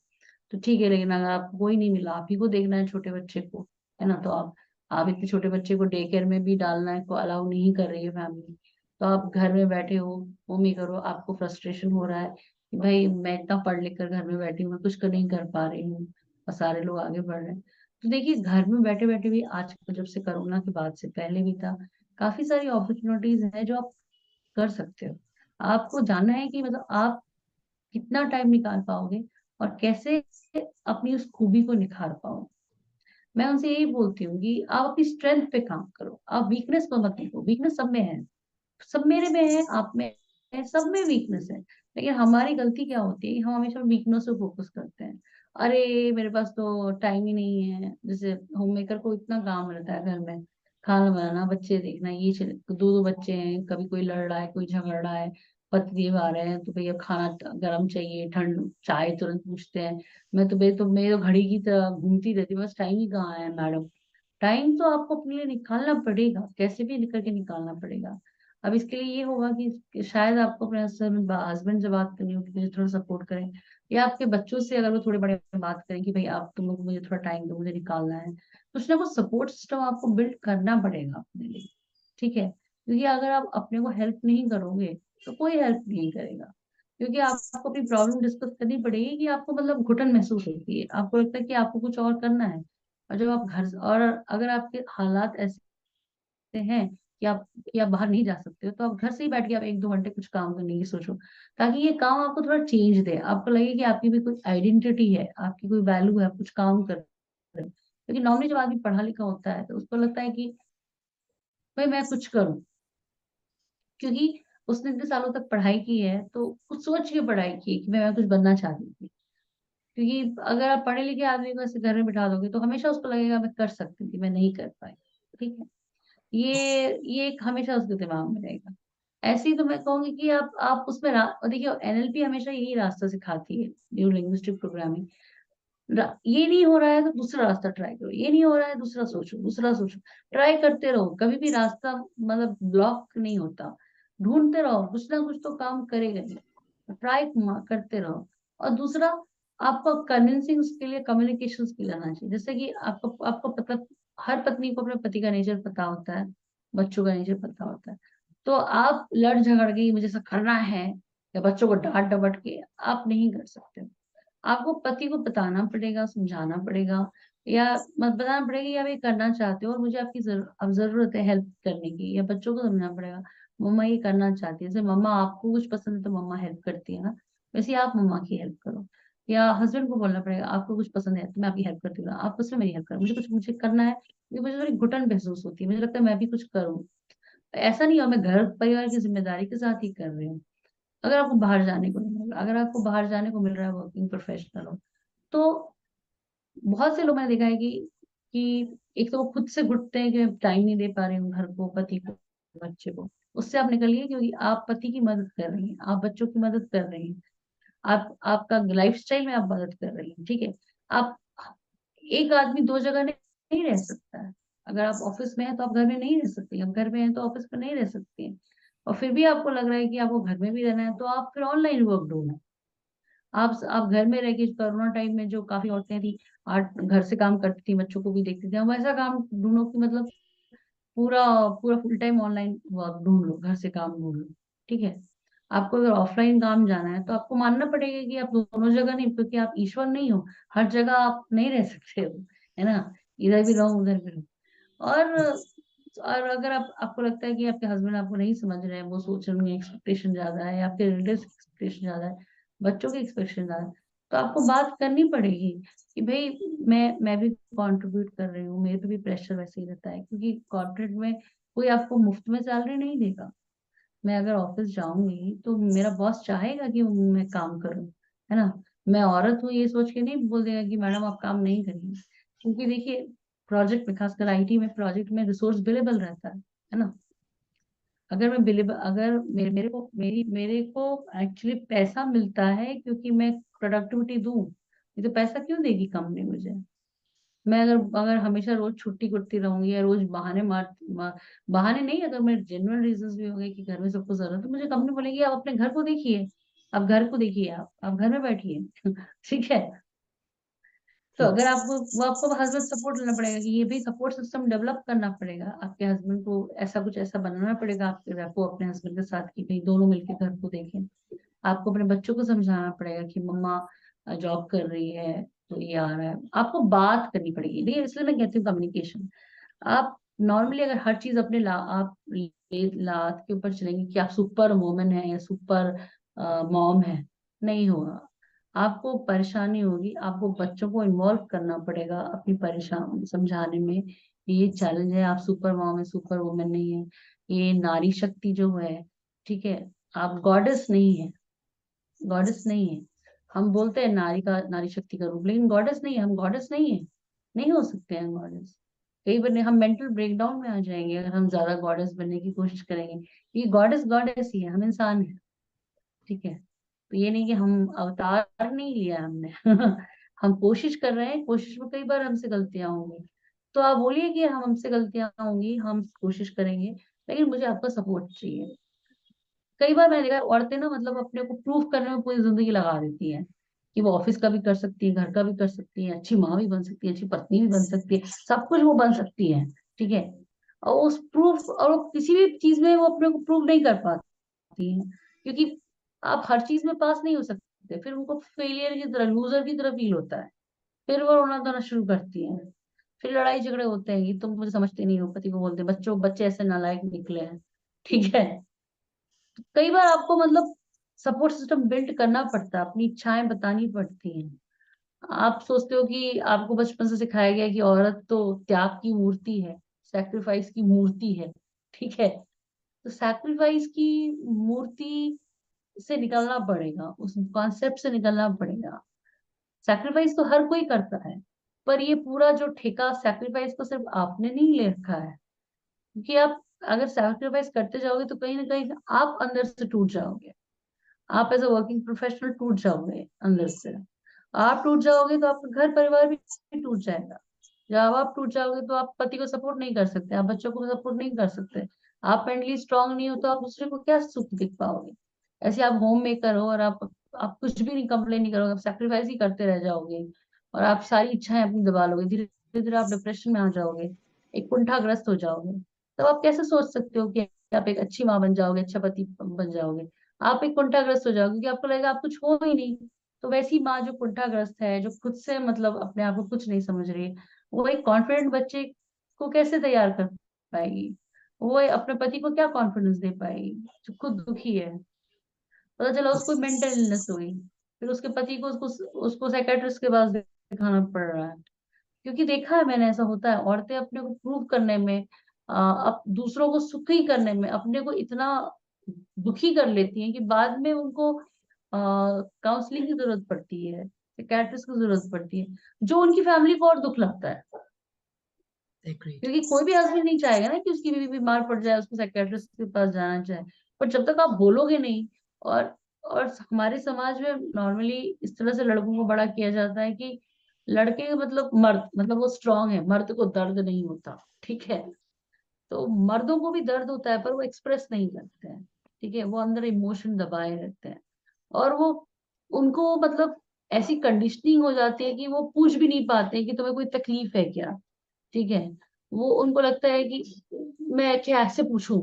तो ठीक है, लेकिन अगर आपको कोई नहीं मिला, आप ही को देखना है छोटे बच्चे को, है ना, तो आप इतने छोटे बच्चे को डे केयर में भी डालना है को अलाउ नहीं कर रही है फैमिली, तो आप घर में बैठे हो, मम्मी करो, आपको फ्रस्ट्रेशन हो रहा है कि भाई मैं इतना पढ़ लिख कर घर में बैठी हूँ, मैं कुछ नहीं कर पा रही हूँ और सारे लोग आगे बढ़ रहे हैं। तो देखिए घर में बैठे बैठे भी आज जब से कोरोना के बाद से पहले भी था, काफी सारी अपॉर्चुनिटीज है जो आप कर सकते हो। आपको जानना है कि मतलब आप कितना टाइम निकाल पाओगे और कैसे अपनी उस खूबी को निखार पाओगे। मैं उनसे यही बोलती हूँ कि आप अपनी स्ट्रेंथ पे काम करो, आप वीकनेस पर मत देखो। वीकनेस सब में है, सब मेरे में है, आप में है, सब में वीकनेस है। लेकिन हमारी गलती क्या होती है कि हम हमेशा वीकनेस पे फोकस करते हैं। अरे मेरे पास तो टाइम ही नहीं है। जैसे होम मेकर को इतना काम रहता है घर में, खाना बनाना, बच्चे देखना, दो दो बच्चे हैं, कभी कोई लड़ रहा है, कोई झगड़ रहा है, पति देव आ रहे हैं तो भैया खाना गर्म चाहिए, ठंड चाय तुरंत पूछते हैं। मैं तो घड़ी की तरह घूमती रहती हूँ, बस टाइम ही कहाँ है मैडम। टाइम तो आपको अपने लिए निकालना पड़ेगा, कैसे भी निकल के निकालना पड़ेगा। अब इसके लिए ये होगा कि शायद आपको अपने हस्बैंड से बात करनी होगी, मुझे थोड़ा सपोर्ट करें, या आपके बच्चों से अगर वो थोड़े बड़े बात करें कि भाई आप तुम लोग मुझे थोड़ा टाइम दो, मुझे निकालना है। कुछ ना कुछ सपोर्ट सिस्टम आपको बिल्ड करना पड़ेगा अपने लिए। ठीक है, क्योंकि अगर आप अपने को हेल्प नहीं करोगे तो कोई हेल्प नहीं करेगा। क्योंकि आपको अपनी प्रॉब्लम डिस्कस करनी पड़ेगी कि आपको मतलब घुटन महसूस होती है, आपको लगता है कि आपको कुछ और करना है। और जब आप और अगर आपके हालात ऐसे हैं कि आप बाहर नहीं जा सकते हो, तो आप घर से ही बैठ के आप 1-2 घंटे कुछ काम करने की सोचो, ताकि ये काम आपको थोड़ा चेंज दे, आपको लगे कि आपकी भी कोई आइडेंटिटी है, आपकी कोई वैल्यू है, आप कुछ काम कर रहे हो। क्योंकि नॉर्मली जब आदमी पढ़ा लिखा होता है तो उसको लगता है कि भाई मैं कुछ करूं, क्योंकि उसने इतने सालों तक पढ़ाई की है तो कुछ सोच के पढ़ाई की है कि मैं कुछ बनना चाहती थी। क्योंकि अगर आप पढ़े लिखे आदमी को ऐसे घर में बिठा दोगे तो हमेशा उसको लगेगा मैं कर सकती थी, मैं नहीं कर पाई। ठीक है। ये एक हमेशा उसके दिमाग में रहेगा। ऐसे ही तो मैं कहूंगी कि आप उसमें और देखिए एनएलपी हमेशा यही रास्ता सिखाती है, न्यू लिंग्विस्टिक प्रोग्रामिंग। ये नहीं हो रहा है तो दूसरा रास्ता ट्राई करो, ये नहीं हो रहा है दूसरा सोचो, दूसरा सोचो, ट्राई करते रहो, कभी भी रास्ता मतलब ब्लॉक नहीं होता। ढूंढते रहो, कुछ ना कुछ तो काम करेगा ही, ट्राई करते रहो। और दूसरा, आपको कन्विंसिंग स्किल या कम्युनिकेशन स्किल आना चाहिए। जैसे कि आपको आपको पता, हर पत्नी को अपने पति का नेचर पता होता है, बच्चों का नेचर पता होता है। तो आप लड़ झगड़ के मुझे ऐसा करना है या बच्चों को डांट डपट के आप नहीं कर सकते। आपको पति को बताना पड़ेगा, समझाना पड़ेगा, या मत बताना पड़ेगा कि आप ये करना चाहते हो और मुझे आपकी अब जरूरत है हेल्प करने की, या बच्चों को समझाना पड़ेगा मम्मा ये करना चाहती है। जैसे मम्मा आपको कुछ पसंद है तो मम्मा हेल्प करती है ना, वैसे ही आप मम्मा की हेल्प करो। या हस्बैंड को बोलना पड़ेगा आपको कुछ पसंद है तो मैं आपकी हेल्प करती हूँ, आप उसमें मेरी हेल्प करो, मुझे करना है क्योंकि मुझे थोड़ी घुटन महसूस होती है, मुझे लगता है मैं भी कुछ करूँ। ऐसा नहीं हो मैं घर परिवार की जिम्मेदारी के साथ ही कर रही हूँ। अगर आपको बाहर जाने को नहीं मिल रहा, अगर आपको बाहर जाने को मिल रहा है, वर्किंग प्रोफेशनल हो, तो बहुत से लोग मैंने देखा है कि एक तो वो खुद से घुटते हैं कि मैं टाइम नहीं दे पा रही हूँ घर को, पति को, बच्चे को। उससे आप निकलिए, क्योंकि आप पति की मदद कर रही हैं, आप बच्चों की मदद कर रही हैं, आप आपका लाइफस्टाइल में आप मदद कर रही हैं। ठीक है। आप एक आदमी दो जगह नहीं रह सकता है। अगर आप ऑफिस में हैं तो आप घर में नहीं रह सकते, आप घर में हैं तो ऑफिस में नहीं रह सकते हैं। और फिर भी आपको लग रहा है कि आपको घर में भी रहना है, तो आप फिर ऑनलाइन वर्क ढूंढो। आप घर में रह के कोरोना टाइम में जो काफी औरतें थी, आर्ट घर से काम करती थी, बच्चों को भी देखती थी, हम ऐसा काम ढूंढो कि मतलब पूरा पूरा फुल टाइम ऑनलाइन वर्क ढूंढ लो, घर से काम ढूंढ लो। ठीक है। आपको अगर ऑफलाइन काम जाना है तो आपको मानना पड़ेगा कि आप दोनों जगह नहीं, क्योंकि आप ईश्वर नहीं हो, हर जगह आप नहीं रह सकते हो, है ना, इधर भी रहो उधर भी रहो। और अगर आपको लगता है कि आपके हस्बैंड आपको नहीं समझ रहे हैं, वो सोच रहे हैं एक्सपेक्टेशन ज्यादा है, आपके रिलेटिव्स की एक्सपेक्टेशन ज्यादा है, बच्चों की एक्सपेक्टेशन ज्यादा है, तो आपको बात करनी पड़ेगी कि भाई मैं भी कंट्रीब्यूट कर रही हूँ, मेरे पे भी प्रेशर वैसे ही रहता है, क्योंकि कॉर्पोरेट में कोई आपको मुफ्त में सैलरी नहीं देगा। मैं अगर ऑफिस जाऊंगी तो मेरा बॉस चाहेगा कि मैं काम करूं, है ना। मैं औरत हूँ ये सोच के नहीं बोल देगा कि मैडम आप काम नहीं करिए, क्योंकि देखिए प्रोजेक्ट में, खासकर आईटी में, प्रोजेक्ट में रिसोर्स बिलेबल रहता है ना। अगर मैं बिलेबल, अगर मेरे को एक्चुअली पैसा मिलता है क्योंकि मैं प्रोडक्टिविटी दूं, ये तो पैसा क्यों देगी कंपनी मुझे। मैं अगर अगर हमेशा रोज छुट्टी करती रहूंगी या रोज बहाने नहीं, अगर मेरे जेन्युइन रीजंस भी होंगे कि घर में सबको जरूरत है, तो मुझे कंपनी बोलेगी आप अपने घर को देखिए, आप घर को देखिए, आप घर में बैठिए ठीक है। तो ट्रू। अगर आपको, वो आपको हस्बैंड सपोर्ट लेना पड़ेगा कि ये भी सपोर्ट सिस्टम डेवलप करना पड़ेगा आपके हस्बैंड को, ऐसा कुछ ऐसा बनाना पड़ेगा आपके रैपो अपने हस्बैंड के साथ कि भाई दोनों मिलकर घर को देखें। आपको अपने बच्चों को समझाना पड़ेगा कि मम्मा जॉब कर रही है तो ये आ रहा है, आपको बात करनी पड़ेगी। नहीं, इसलिए मैं कहती हूँ कम्युनिकेशन। आप नॉर्मली अगर हर चीज अपने आप लात के ऊपर चलेंगे कि आप सुपर वुमन है या सुपर मॉम है, नहीं होगा। आपको परेशानी होगी, आपको बच्चों को इन्वॉल्व करना पड़ेगा अपनी परेशान समझाने में। ये चैलेंज है, आप सुपर मॉम है, सुपर वुमन नहीं है। ये नारी शक्ति जो है, ठीक है, आप गॉडेस नहीं है, गॉडेस नहीं है। हम बोलते हैं नारी शक्ति का रूप, लेकिन गॉडेस नहीं है, हम गॉडेस नहीं है, नहीं हो सकते हैं गॉडेस। कई बार हम मेंटल ब्रेकडाउन में आ जाएंगे अगर हम ज्यादा गॉडेस बनने की कोशिश करेंगे। ये गॉडेस गॉडेस ही है, हम इंसान है, ठीक है। तो ये नहीं कि हम अवतार नहीं लिया हमने हम कोशिश कर रहे हैं, कोशिश में कई बार हमसे गलतियां होंगी, तो आप बोलिए कि हम हमसे गलतियां होंगी, हम कोशिश करेंगे, लेकिन मुझे आपका सपोर्ट चाहिए। कई बार मैंने देखा है, औरतें ना मतलब अपने को प्रूफ करने में पूरी जिंदगी लगा देती हैं कि वो ऑफिस का भी कर सकती है, घर का भी कर सकती है, अच्छी माँ भी बन सकती है, अच्छी पत्नी भी बन सकती है, सब कुछ वो बन सकती है, ठीक है। और उस प्रूफ, और वो किसी भी चीज में वो अपने को प्रूव नहीं कर पाती हैं, क्योंकि आप हर चीज में पास नहीं हो सकते, फिर उनको फेलियर की तरह, लूजर की तरह फील होता है, फिर वो रोना धोना शुरू करती हैं, फिर लड़ाई झगड़े होते हैं कि तुम मुझे समझते नहीं हो, पति को बोलते हैं, बच्चे ऐसे नालायक निकले हैं, ठीक है। कई बार आपको मतलब सपोर्ट सिस्टम बिल्ड करना पड़ता है, अपनी इच्छाएं बतानी पड़ती हैं। आप सोचते हो कि आपको बचपन से सिखाया गया है कि औरत तो त्याग की मूर्ति है, सैक्रिफाइस की मूर्ति है, ठीक है। तो सैक्रिफाइस की मूर्ति से निकलना पड़ेगा, उस कॉन्सेप्ट से निकलना पड़ेगा। सैक्रिफाइस तो हर कोई करता है, पर ये पूरा जो ठेका सैक्रिफाइस को सिर्फ आपने नहीं ले रखा है, क्योंकि आप अगर सैक्रिफाइस करते जाओगे तो कहीं ना कहीं आप अंदर से टूट जाओगे, आप एज अ वर्किंग प्रोफेशनल टूट जाओगे अंदर से। आप टूट जाओगे तो आपका घर परिवार भी टूट जाएगा। जब आप टूट जाओगे तो आप पति को सपोर्ट नहीं कर सकते, आप बच्चों को सपोर्ट नहीं कर सकते, आप मेंटली स्ट्रांग नहीं हो तो आप दूसरे को क्या सुख दिख पाओगे। ऐसे आप होम मेकर हो और आप कुछ भी नहीं, कंप्लेन नहीं करोगे, आप सेक्रीफाइस ही करते रह जाओगे, और आप सारी इच्छाएं अपनी दबा लोगे, धीरे धीरे आप डिप्रेशन में आ जाओगे, एक कुंठाग्रस्त हो जाओगे। तब आप कैसे सोच सकते हो कि आप एक अच्छी माँ बन जाओगे, अच्छा पति बन जाओगे। आप एक कुंठाग्रस्त हो जाओगे क्योंकि आपको लगेगा आप कुछ हो ही नहीं। तो वैसी माँ जो कुंठाग्रस्त है, जो खुद से मतलब अपने आप को कुछ नहीं समझ रही, वो एक कॉन्फिडेंट बच्चे को कैसे तैयार कर पाएगी। वो अपने पति को क्या कॉन्फिडेंस दे पाएगी जो खुद दुखी है। पता चला उसको मेंटल इलनेस हो गई, फिर उसके पति को उसको उसको साइकेट्रिस्ट के पास दिखाना पड़ रहा है। क्योंकि देखा है मैंने, ऐसा होता है, औरतें अपने को प्रूव करने में, अब दूसरों को सुखी करने में अपने को इतना दुखी कर लेती हैं कि बाद में उनको काउंसलिंग की जरूरत पड़ती है, साइकेट्रिस्ट की जरूरत पड़ती है, जो उनकी फैमिली को और दुख लगता है। एग्रीड। क्योंकि कोई भी हस्बैंड नहीं चाहेगा ना कि उसकी बीवी बीमार पड़ जाए, उसको साइकेट्रिस्ट के पास जाना चाहे। पर जब तक आप बोलोगे नहीं, और और हमारे समाज में नॉर्मली इस तरह से लड़कों को बड़ा किया जाता है कि लड़के मतलब मर्द, मतलब वो स्ट्रांग है, मर्द को दर्द नहीं होता, ठीक है। तो मर्दों को भी दर्द होता है पर वो एक्सप्रेस नहीं करते हैं, ठीक है, वो अंदर इमोशन दबाए रहते हैं। और वो, उनको मतलब ऐसी कंडीशनिंग हो जाती है कि वो पूछ भी नहीं पाते कि तुम्हें कोई तकलीफ है क्या, ठीक है। वो उनको लगता है कि मैं क्या ऐसे पूछूं,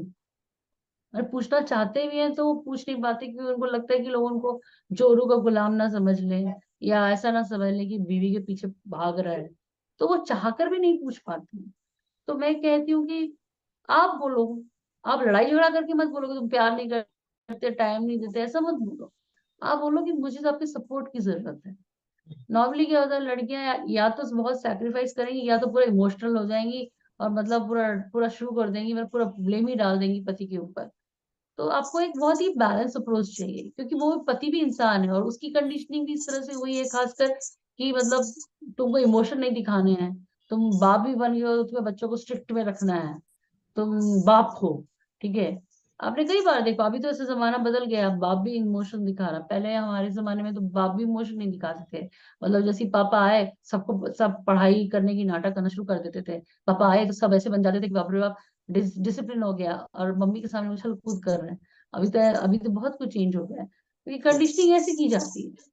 और पूछना चाहते भी हैं तो वो पूछ नहीं पाते क्योंकि उनको लगता है कि लोग उनको जोरू का गुलाम ना समझ लें, या ऐसा ना समझ लें कि बीवी के पीछे भाग रहा है, तो वो चाहकर भी नहीं पूछ पाते। तो मैं कहती हूँ कि आप बोलो, आप लड़ाई झगड़ा करके मत बोलो कि तुम प्यार नहीं करते, टाइम नहीं देते, ऐसा मत बोलो। आप बोलो कि मुझे तो आपकी सपोर्ट की जरूरत है। नॉर्मली क्या होता है, लड़कियां या तो बहुत सैक्रिफाइस करेंगी या तो पूरा इमोशनल हो जाएंगी और मतलब पूरा पूरा शुरू कर देंगी, मतलब पूरा ब्लेम ही डाल देंगी पति के ऊपर। तो आपको एक बहुत ही बैलेंस अप्रोच चाहिए, क्योंकि वो पति भी इंसान है और उसकी कंडीशनिंग भी इस तरह से हुई है, खासकर कि मतलब तुमको इमोशन नहीं दिखाने हैं, तुम बाप भी बन गए हो तो तुम्हें बच्चों को स्ट्रिक्ट में रखना है, तुम बाप हो, ठीक है। आपने कई बार देखा, अभी तो ऐसे जमाना बदल गया, अब बाप भी इमोशन दिखा रहा। पहले हमारे जमाने में तो बाप भी इमोशन नहीं दिखाते थे। मतलब जैसे ही पापा आए, सबको सब पढ़ाई करने की नाटक करना शुरू कर देते थे। पापा आए तो सब ऐसे बन जाते थे कि बाप रे बाप, डिसिप्लिन हो गया और मम्मी के सामने उछल कूद कर रहे हैं। अभी तो बहुत कुछ चेंज हो गया है, क्योंकि कंडीशनिंग ऐसी की जाती है।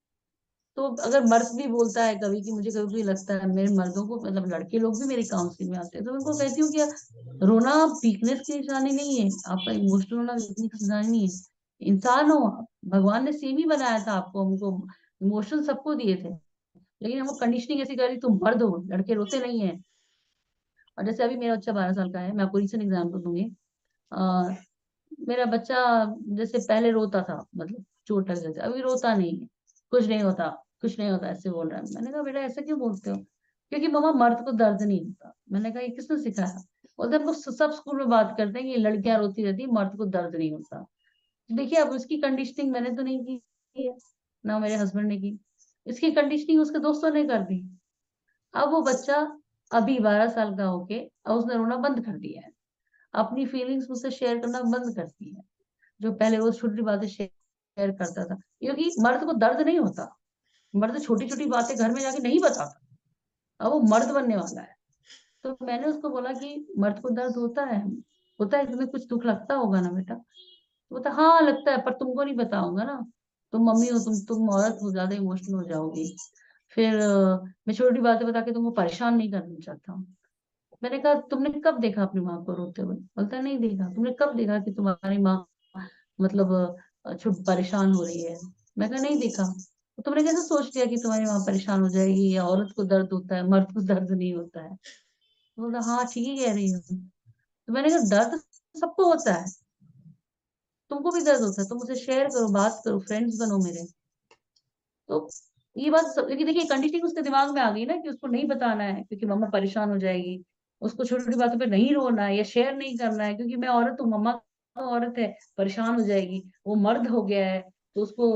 तो अगर मर्द भी बोलता है कभी कि मुझे कभी भी लगता है, मेरे मर्दों को, मतलब लड़के लोग भी मेरी काउंसलिंग में आते हैं, तो मैं उनको कहती हूँ कि रोना वीकनेस की निशानी नहीं है, आपका इमोशनल होना वीकनेस की निशानी नहीं है। इंसान हो आप, भगवान ने सेम ही बनाया था आपको, हमको इमोशन सबको दिए थे, लेकिन हमको कंडीशनिंग ऐसी करी, तुम मर्द हो, लड़के रोते नहीं है। और जैसे अभी मेरा बच्चा 12 साल का है, मैं आपको रिसेंट एग्जाम्पल दूंगी। अ, मेरा बच्चा जैसे पहले रोता था, मतलब चोट लग जाती, अभी रोता नहीं है। कुछ नहीं होता, कुछ नहीं होता, ऐसे बोल रहा है। मैंने कहा बेटा ऐसा क्यों बोलते हो? क्योंकि मम्मा मर्द को दर्द नहीं होता। मैंने कहा ये किसने सिखाया? बोलते हम लोग सब स्कूल में बात करते हैं कि लड़कियां रोती रहती है, मर्द को दर्द नहीं होता। देखिए अब उसकी कंडीशनिंग मैंने तो नहीं की है, ना मेरे हस्बैंड ने की, इसकी कंडीशनिंग उसके दोस्तों ने कर दी। अब वो बच्चा अभी 12 साल का होके अब उसने रोना बंद कर दिया है, अपनी फीलिंग्स मुझसे शेयर करना बंद कर दी है। जो पहले वो छोटी छोटी बातें शेयर करता था, क्योंकि मर्द को दर्द नहीं होता। मर्द छोटी छोटी बातें घर में जाके नहीं बताता, अब वो मर्द बनने वाला है। तो मैंने उसको बोला कि मर्द को दर्द होता है, होता है, तुम्हें कुछ दुख लगता होगा ना बेटा? तो बोलता हाँ लगता है, पर तुमको नहीं बताऊंगा ना, तुम मम्मी हो, तुम औरत हो, ज्यादा इमोशनल हो जाओगी। फिर मैं छोटी बातें बता के तुमको परेशान नहीं करना चाहता हूँ। मैंने कहा तुमने कब देखा अपनी माँ को रोते हुए? बोलता है नहीं देखा। तुमने कब देखा कि तुम्हारी माँ मतलब छुप परेशान हो रही है? मैं कहा नहीं देखा। तो तुमने कैसे सोच लिया कि तुम्हारी माँ परेशान हो जाएगी, या औरत को दर्द होता है, मर्द को दर्द नहीं होता है? तो बोला हाँ ठीक ही कह रही हूँ। तो मैंने कहा दर्द सबको होता है, तुमको भी दर्द होता है, तुम मुझसे शेयर करो, बात करो, फ्रेंड्स बनो मेरे। तो ये बात सब, लेकिन देखिए कंडीशनिंग उसके दिमाग में आ गई ना कि उसको नहीं बताना है क्योंकि मम्मा परेशान हो जाएगी, उसको छोटी छोटी बातों पे नहीं रोना है या शेयर नहीं करना है क्योंकि मैं औरत हूँ, मम्मा तो औरत है, परेशान हो जाएगी, वो मर्द हो गया है तो उसको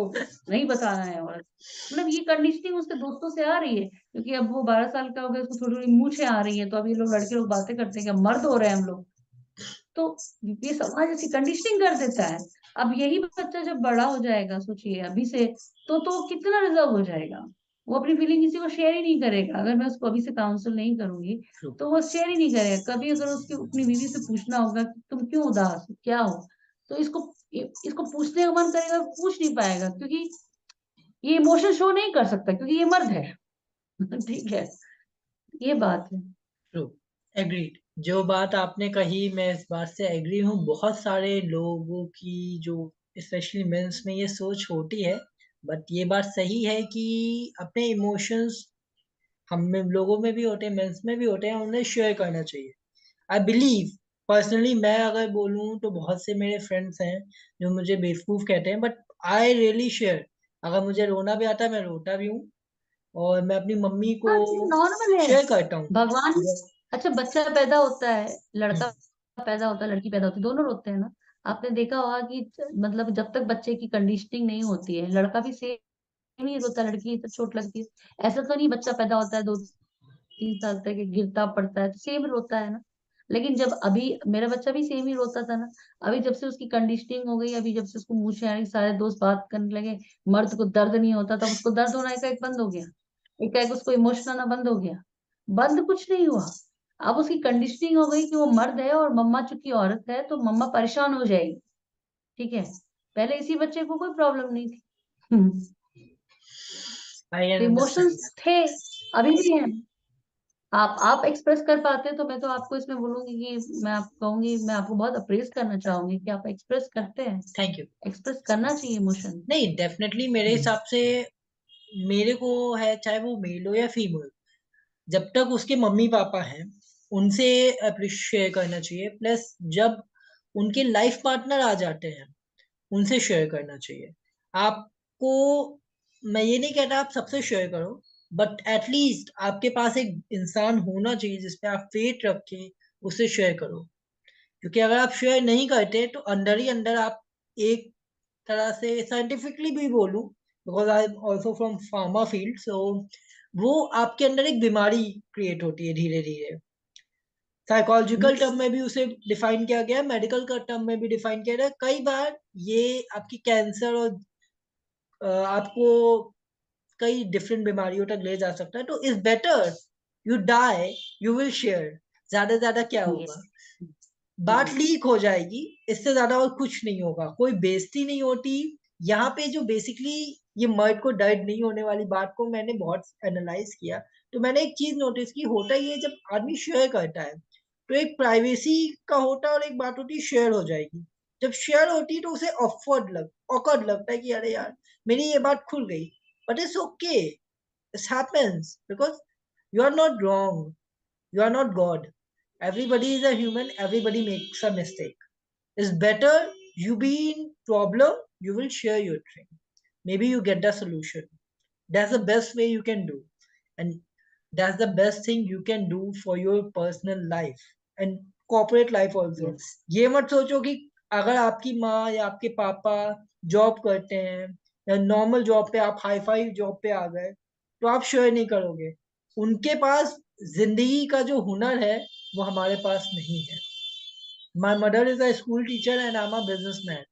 नहीं बताना है औरत। मतलब ये कंडीशनिंग उसके दोस्तों से आ रही है, क्योंकि अब वो 12 साल का हो गया, उसको थोड़ी थोड़ी मूछें आ रही है, तो अब ये लोग लड़के लोग बातें करते हैं कि अब मर्द हो रहे हैं हम लोग। तो ये समाज ऐसी कंडीशनिंग कर देता है। अब यही बच्चा जब बड़ा हो जाएगा, सोचिए अभी से, तो कितना रिजर्व हो जाएगा। वो अपनी फीलिंग किसी को शेयर ही नहीं करेगा, अगर मैं उसको अभी से काउंसिल नहीं करूंगी तो वो शेयर ही नहीं करेगा। कभी अगर उसकी अपनी बीवी से पूछना होगा कि तुम क्यों उदास हो, क्या हो, तो इसको पूछने का मन करेगा, पूछ नहीं पाएगा, क्योंकि ये इमोशन शो नहीं कर सकता, क्योंकि ये मर्द है। ठीक है, ये बात है। True, agreed. जो बात आपने कही मैं इस बात से एग्री हूँ। बहुत सारे लोगों की जो स्पेशली मेंस में ये सोच होती है, बट ये बात सही है कि अपने इमोशंस हम में लोगों में भी होते हैं, मेंस में भी होते हैं, उन्हें शेयर करना चाहिए। आई बिलीव, पर्सनली मैं अगर बोलूँ तो बहुत से मेरे फ्रेंड्स हैं जो मुझे बेवकूफ़ कहते हैं, बट आई रियली शेयर। अगर मुझे रोना भी आता है मैं रोता भी हूँ, और मैं अपनी मम्मी को हाँ ये नॉर्मल है। शेयर करता हूँ। भगवान, अच्छा बच्चा पैदा होता है, लड़का हम्म, पैदा होता है, लड़की पैदा होती है, दोनों रोते हैं ना। आपने देखा होगा कि मतलब जब तक बच्चे की कंडीशनिंग नहीं होती है, लड़का भी सेम ही रोता है, लड़की तो चोट लगती है। ऐसा तो नहीं बच्चा पैदा होता है 2-3 साल तक गिरता पड़ता है तो सेम रोता है ना। लेकिन जब अभी मेरा बच्चा भी सेम ही रोता था ना, अभी जब से उसकी कंडीशनिंग हो गई, अभी जब से उसको मुंह से आ रही, सारे दोस्त बात करने लगे, मर्द को दर्द नहीं होता, तब उसको दर्द होना एकाएक बंद हो गया, एकाएक उसको इमोशनल आना बंद हो गया। बंद कुछ नहीं हुआ, अब उसकी कंडीशनिंग हो गई कि वो मर्द है और मम्मा चूंकि औरत है तो मम्मा परेशान हो जाएगी। ठीक है, पहले इसी बच्चे को कोई प्रॉब्लम नहीं थी। आई तो कैन इमोशंस अंडरस्टैंड। थे, अभी भी है। आप एक्सप्रेस कर पाते हैं तो मैं तो आपको इसमें बोलूंगी कि मैं आपको कहूंगी, मैं आपको बहुत अप्रेस करना चाहूंगी कि आप एक्सप्रेस करते हैं। Thank you. एक्सप्रेस करना चाहिए इमोशन। नहीं, डेफिनेटली मेरे हिसाब से मेरे को है, चाहे वो मेल हो या फीमेल, जब तक उसके मम्मी पापा हैं उनसे शेयर करना चाहिए। प्लस जब उनके लाइफ पार्टनर आ जाते हैं उनसे शेयर करना चाहिए। आपको, मैं ये नहीं कहता आप सबसे शेयर करो, बट एटलीस्ट आपके पास एक इंसान होना चाहिए जिसपे आप फेथ रखें, उससे शेयर करो। क्योंकि अगर आप शेयर नहीं करते तो अंदर ही अंदर आप, एक तरह से साइंटिफिकली भी बोलूं, because I am also from pharma field, so वो आपके अंदर एक बीमारी क्रिएट होती है धीरे धीरे। साइकोलॉजिकल टर्म में भी उसे डिफाइन किया गया है, मेडिकल का टर्म में भी डिफाइन किया गया है। कई बार ये आपकी कैंसर और आपको कई डिफरेंट बीमारियों तक ले जा सकता है। तो is better you die, you will share. ज्यादा ज्यादा क्या होगा, यस बात जी लीक हो जाएगी, इससे ज्यादा और कुछ नहीं होगा, कोई बेइज्जती नहीं होती। यहाँ पे जो बेसिकली ये मर्द को दर्द नहीं होने वाली बात को मैंने बहुत एनालाइज किया, तो मैंने एक चीज नोटिस की, होता ही है जब आदमी शेयर करता है तो एक प्राइवेसी का होता है और एक बात होती है शेयर हो जाएगी। जब शेयर होती है तो उसे ऑकवर्ड लगता है कि अरे यार मेरी ये बात खुल गई। But it's okay, it's happens because you are not wrong, you are not God. Everybody is a human. Everybody makes a mistake. It's better you be in problem. You will share your thing. Maybe you get the solution. That's the best way you can do, and that's the best thing you can do for your personal life and corporate life also. Yes ये मत सोचो कि अगर आपकी माँ या आपके पापा जॉब करते हैं या नॉर्मल जॉब पे, आप हाई फाई जॉब पे आ गए तो आप शेयर नहीं करोगे। उनके पास जिंदगी का जो हुनर है वो हमारे पास नहीं है। My mother is a school teacher and I am a businessman.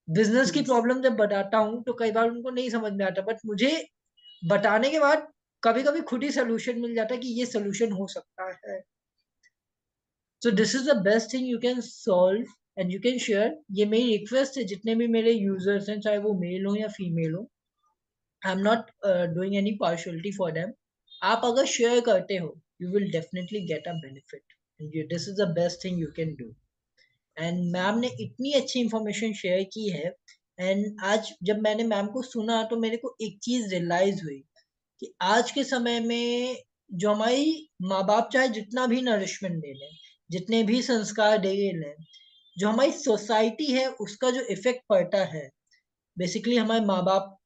Business की यस प्रॉब्लम जब बताता हूँ तो कई बार उनको नहीं समझ में आता, बट मुझे बताने के बाद कभी कभी खुद ही सोल्यूशन मिल जाता है कि ये सोल्यूशन हो सकता है। So this is the best thing you can solve and you can share. ये मेरी रिक्वेस्ट है जितने भी मेरे यूजर्स हैं, चाहे वो मेल हो या फीमेल हो, आई am not doing any partiality for them. आप अगर शेयर करते हो you will definitely get a benefit. This is the best thing you can do. And ma'am ने इतनी अच्छी इंफॉर्मेशन शेयर की है। एंड आज जब मैंने मैम को सुना तो मेरे को एक चीज रियलाइज हुई कि आज के समय में जो हमारी माँ बाप चाहे जितना भी नरिशमेंट दे लें, जितने भी संस्कार दे लें, जो हमारी सोसाइटी है उसका जो इफेक्ट पड़ता है, बेसिकली हमारे माँ बाप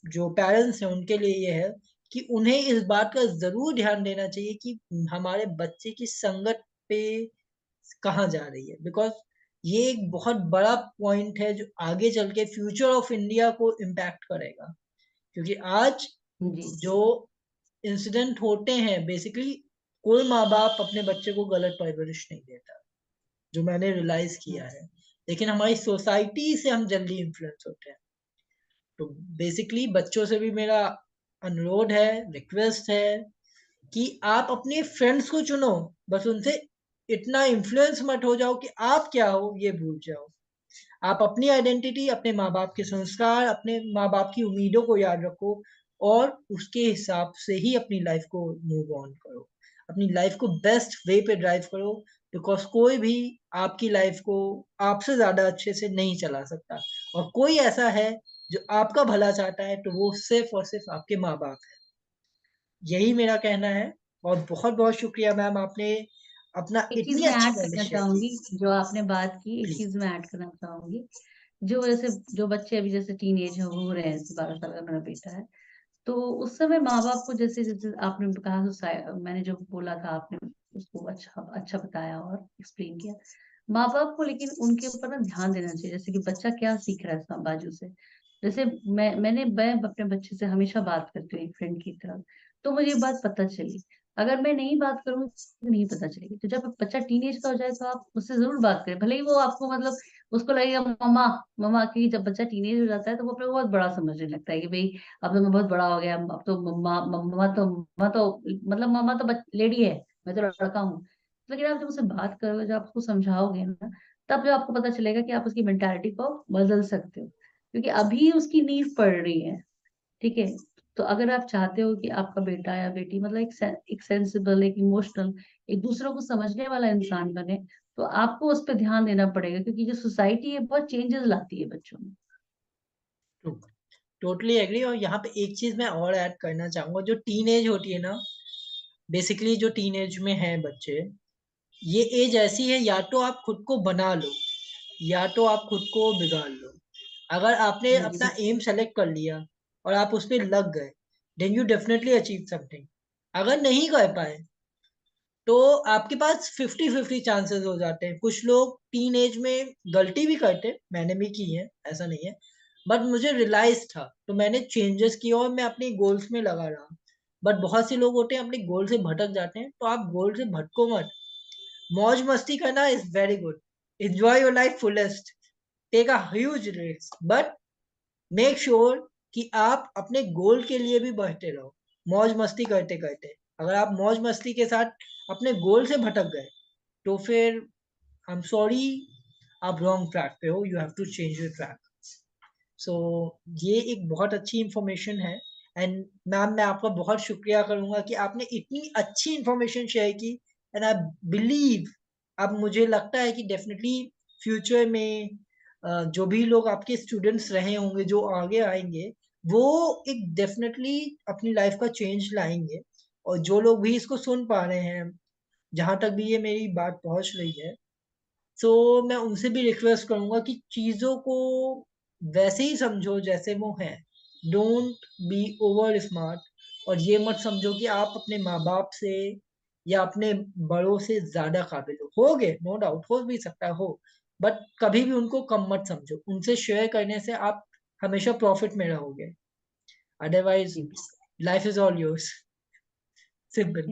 जो पेरेंट्स हैं उनके लिए ये है कि उन्हें इस बात का जरूर ध्यान देना चाहिए कि हमारे बच्चे की संगत पे कहाँ जा रही है। बिकॉज ये एक बहुत बड़ा पॉइंट है जो आगे चल के फ्यूचर ऑफ इंडिया को इम्पैक्ट करेगा। क्योंकि आज जी जो इंसिडेंट होते हैं, बेसिकली कोई माँ बाप अपने बच्चे को गलत परवरिश नहीं देता, जो मैंने रियलाइज किया है। लेकिन हमारी सोसाइटी से हम जल्दी इन्फ्लुएंस होते हैं। तो बेसिकली बच्चों से भी मेरा अनुरोध है, रिक्वेस्ट है कि आप अपने फ्रेंड्स को चुनो, बस उनसे इतना इन्फ्लुएंस मत हो जाओ कि आप क्या हो ये भूल जाओ। आप अपनी आइडेंटिटी, अपने माँ बाप के संस्कार, अपने माँ बाप की उम्मीदों को याद रखो और उसके हिसाब से ही अपनी लाइफ को मूव ऑन करो। अपनी लाइफ को बेस्ट वे पे ड्राइव करो, बिकॉज कोई भी आपकी लाइफ को आपसे ज्यादा अच्छे से नहीं चला सकता। और कोई ऐसा है जो आपका भला चाहता है तो वो सिर्फ और सिर्फ आपके माँ बाप है। यही मेरा कहना है। और बहुत बहुत शुक्रिया मैम, आपने अपना एक चीज इतनी मैं अच्छी ऐड करना नॉलेज शेयर की। चाहूंगी, जो आपने बात की, एक प्लीज। चीज मैं ऐड करना चाहूंगी। जो जैसे जो बच्चे अभी जैसे टीनेज हो रहे हैं, जैसे 12 साल का मेरा बेटा है, तो उस समय माँ बाप को जैसे जैसे आपने कहा, मैंने जो बोला था आपने उसको अच्छा अच्छा बताया और एक्सप्लेन किया। माँ बाप को लेकिन उनके ऊपर ना ध्यान देना चाहिए, जैसे कि बच्चा क्या सीख रहा है बाजू से। जैसे मैं अपने बच्चे से हमेशा बात करती हूँ एक फ्रेंड की तरह, तो मुझे ये बात पता चली। अगर मैं नहीं बात करूंगी तो नहीं पता चलेगी। तो जब बच्चा टीनेज का हो जाए तो आप उससे जरूर बात करें, भले ही वो आपको मतलब उसको लगेगा मम्मा मम्मा की। जब बच्चा टीनेज हो जाता है तो वो अपने को बहुत बड़ा समझने लगता है कि भाई अब तो मैं बहुत बड़ा हो गया, अब तो मम्मा तो मतलब मम्मा तो लेडी है, मैं तो लड़का हूँ। लेकिन आप जब उससे बात करोगे, जब आप उसको समझाओगे ना, तब जो आपको पता चलेगा कि आप उसकी मेंटालिटी को बदल सकते हो, क्योंकि अभी उसकी नींव पड़ रही है। ठीक है। तो अगर आप चाहते हो कि आपका बेटा या बेटी मतलब एक सेंसिबल, एक इमोशनल, एक दूसरों को समझने वाला इंसान बने, तो आपको उस पर ध्यान देना पड़ेगा, क्योंकि जो सोसाइटी है बहुत चेंजेस लाती है बच्चों में। Totally agree. और यहाँ पे एक चीज मैं और ऐड करना चाहूंगा, जो टीन एज होती है ना, बेसिकली जो टीनेज में हैं बच्चे, ये एज ऐसी है, या तो आप खुद को बना लो या तो आप खुद को बिगाड़ लो। अगर आपने जी, अपना एम सेलेक्ट कर लिया और आप उस पे लग गए, then you definitely achieve something. अगर नहीं कर पाए तो आपके पास 50-50 चांसेस हो जाते हैं। कुछ लोग टीन एज में गलती भी करते हैं, मैंने भी की है, ऐसा नहीं है, बट मुझे रियलाइज था तो मैंने चेंजेस किए और मैं अपने गोल्स में लगा रहा। बट बहुत से लोग होते हैं अपने गोल से भटक जाते हैं, तो आप गोल से भटको मत। मौज मस्ती करना is very good, enjoy your life fullest, take a huge risk, but make sure कि आप अपने गोल के लिए भी बढ़ते रहो, मौज मस्ती करते करते। अगर आप मौज मस्ती के साथ अपने गोल से भटक गए तो फिर आई एम सॉरी, आप रॉन्ग ट्रैक पे हो, you have to change your track. So ये एक बहुत अच्छी इंफॉर्मेशन है। एंड मैम, मैं आपका बहुत शुक्रिया करूंगा कि आपने इतनी अच्छी इंफॉर्मेशन शेयर की। एंड आई बिलीव, अब मुझे लगता है कि डेफिनेटली फ्यूचर में जो भी लोग आपके स्टूडेंट्स रहे होंगे जो आगे आएंगे, वो एक डेफिनेटली अपनी लाइफ का चेंज लाएंगे। और जो लोग भी इसको सुन पा रहे हैं, जहां तक भी ये मेरी बात पहुंच रही है, सो मैं उनसे भी रिक्वेस्ट करूंगा कि चीजों को वैसे ही समझो जैसे वो हैं। Don't be over smart. और ये मत समझो कि आप अपने माँ बाप से या अपने बड़ों से ज्यादा काबिल होगे, नो डाउट हो भी सकता है हो, बट कभी भी उनको कम मत समझो। उनसे शेयर करने से आप हमेशा प्रॉफिट में रहोगे, अदरवाइज जी, life is all yours, simple.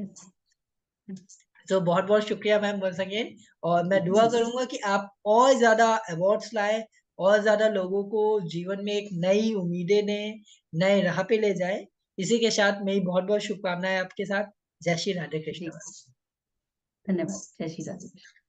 Yes, तो बहुत बहुत शुक्रिया मैम वंस अगेन। और मैं दुआ जी, करूंगा कि आप और ज्यादा अवार्ड्स लाए, और ज्यादा लोगों को जीवन में एक नई उम्मीदें दें, नए राह पे ले जाए। इसी के साथ मेरी बहुत बहुत शुभकामनाएं आपके साथ। जय श्री राधे जी, कृष्ण। धन्यवाद। जय श्री राधे।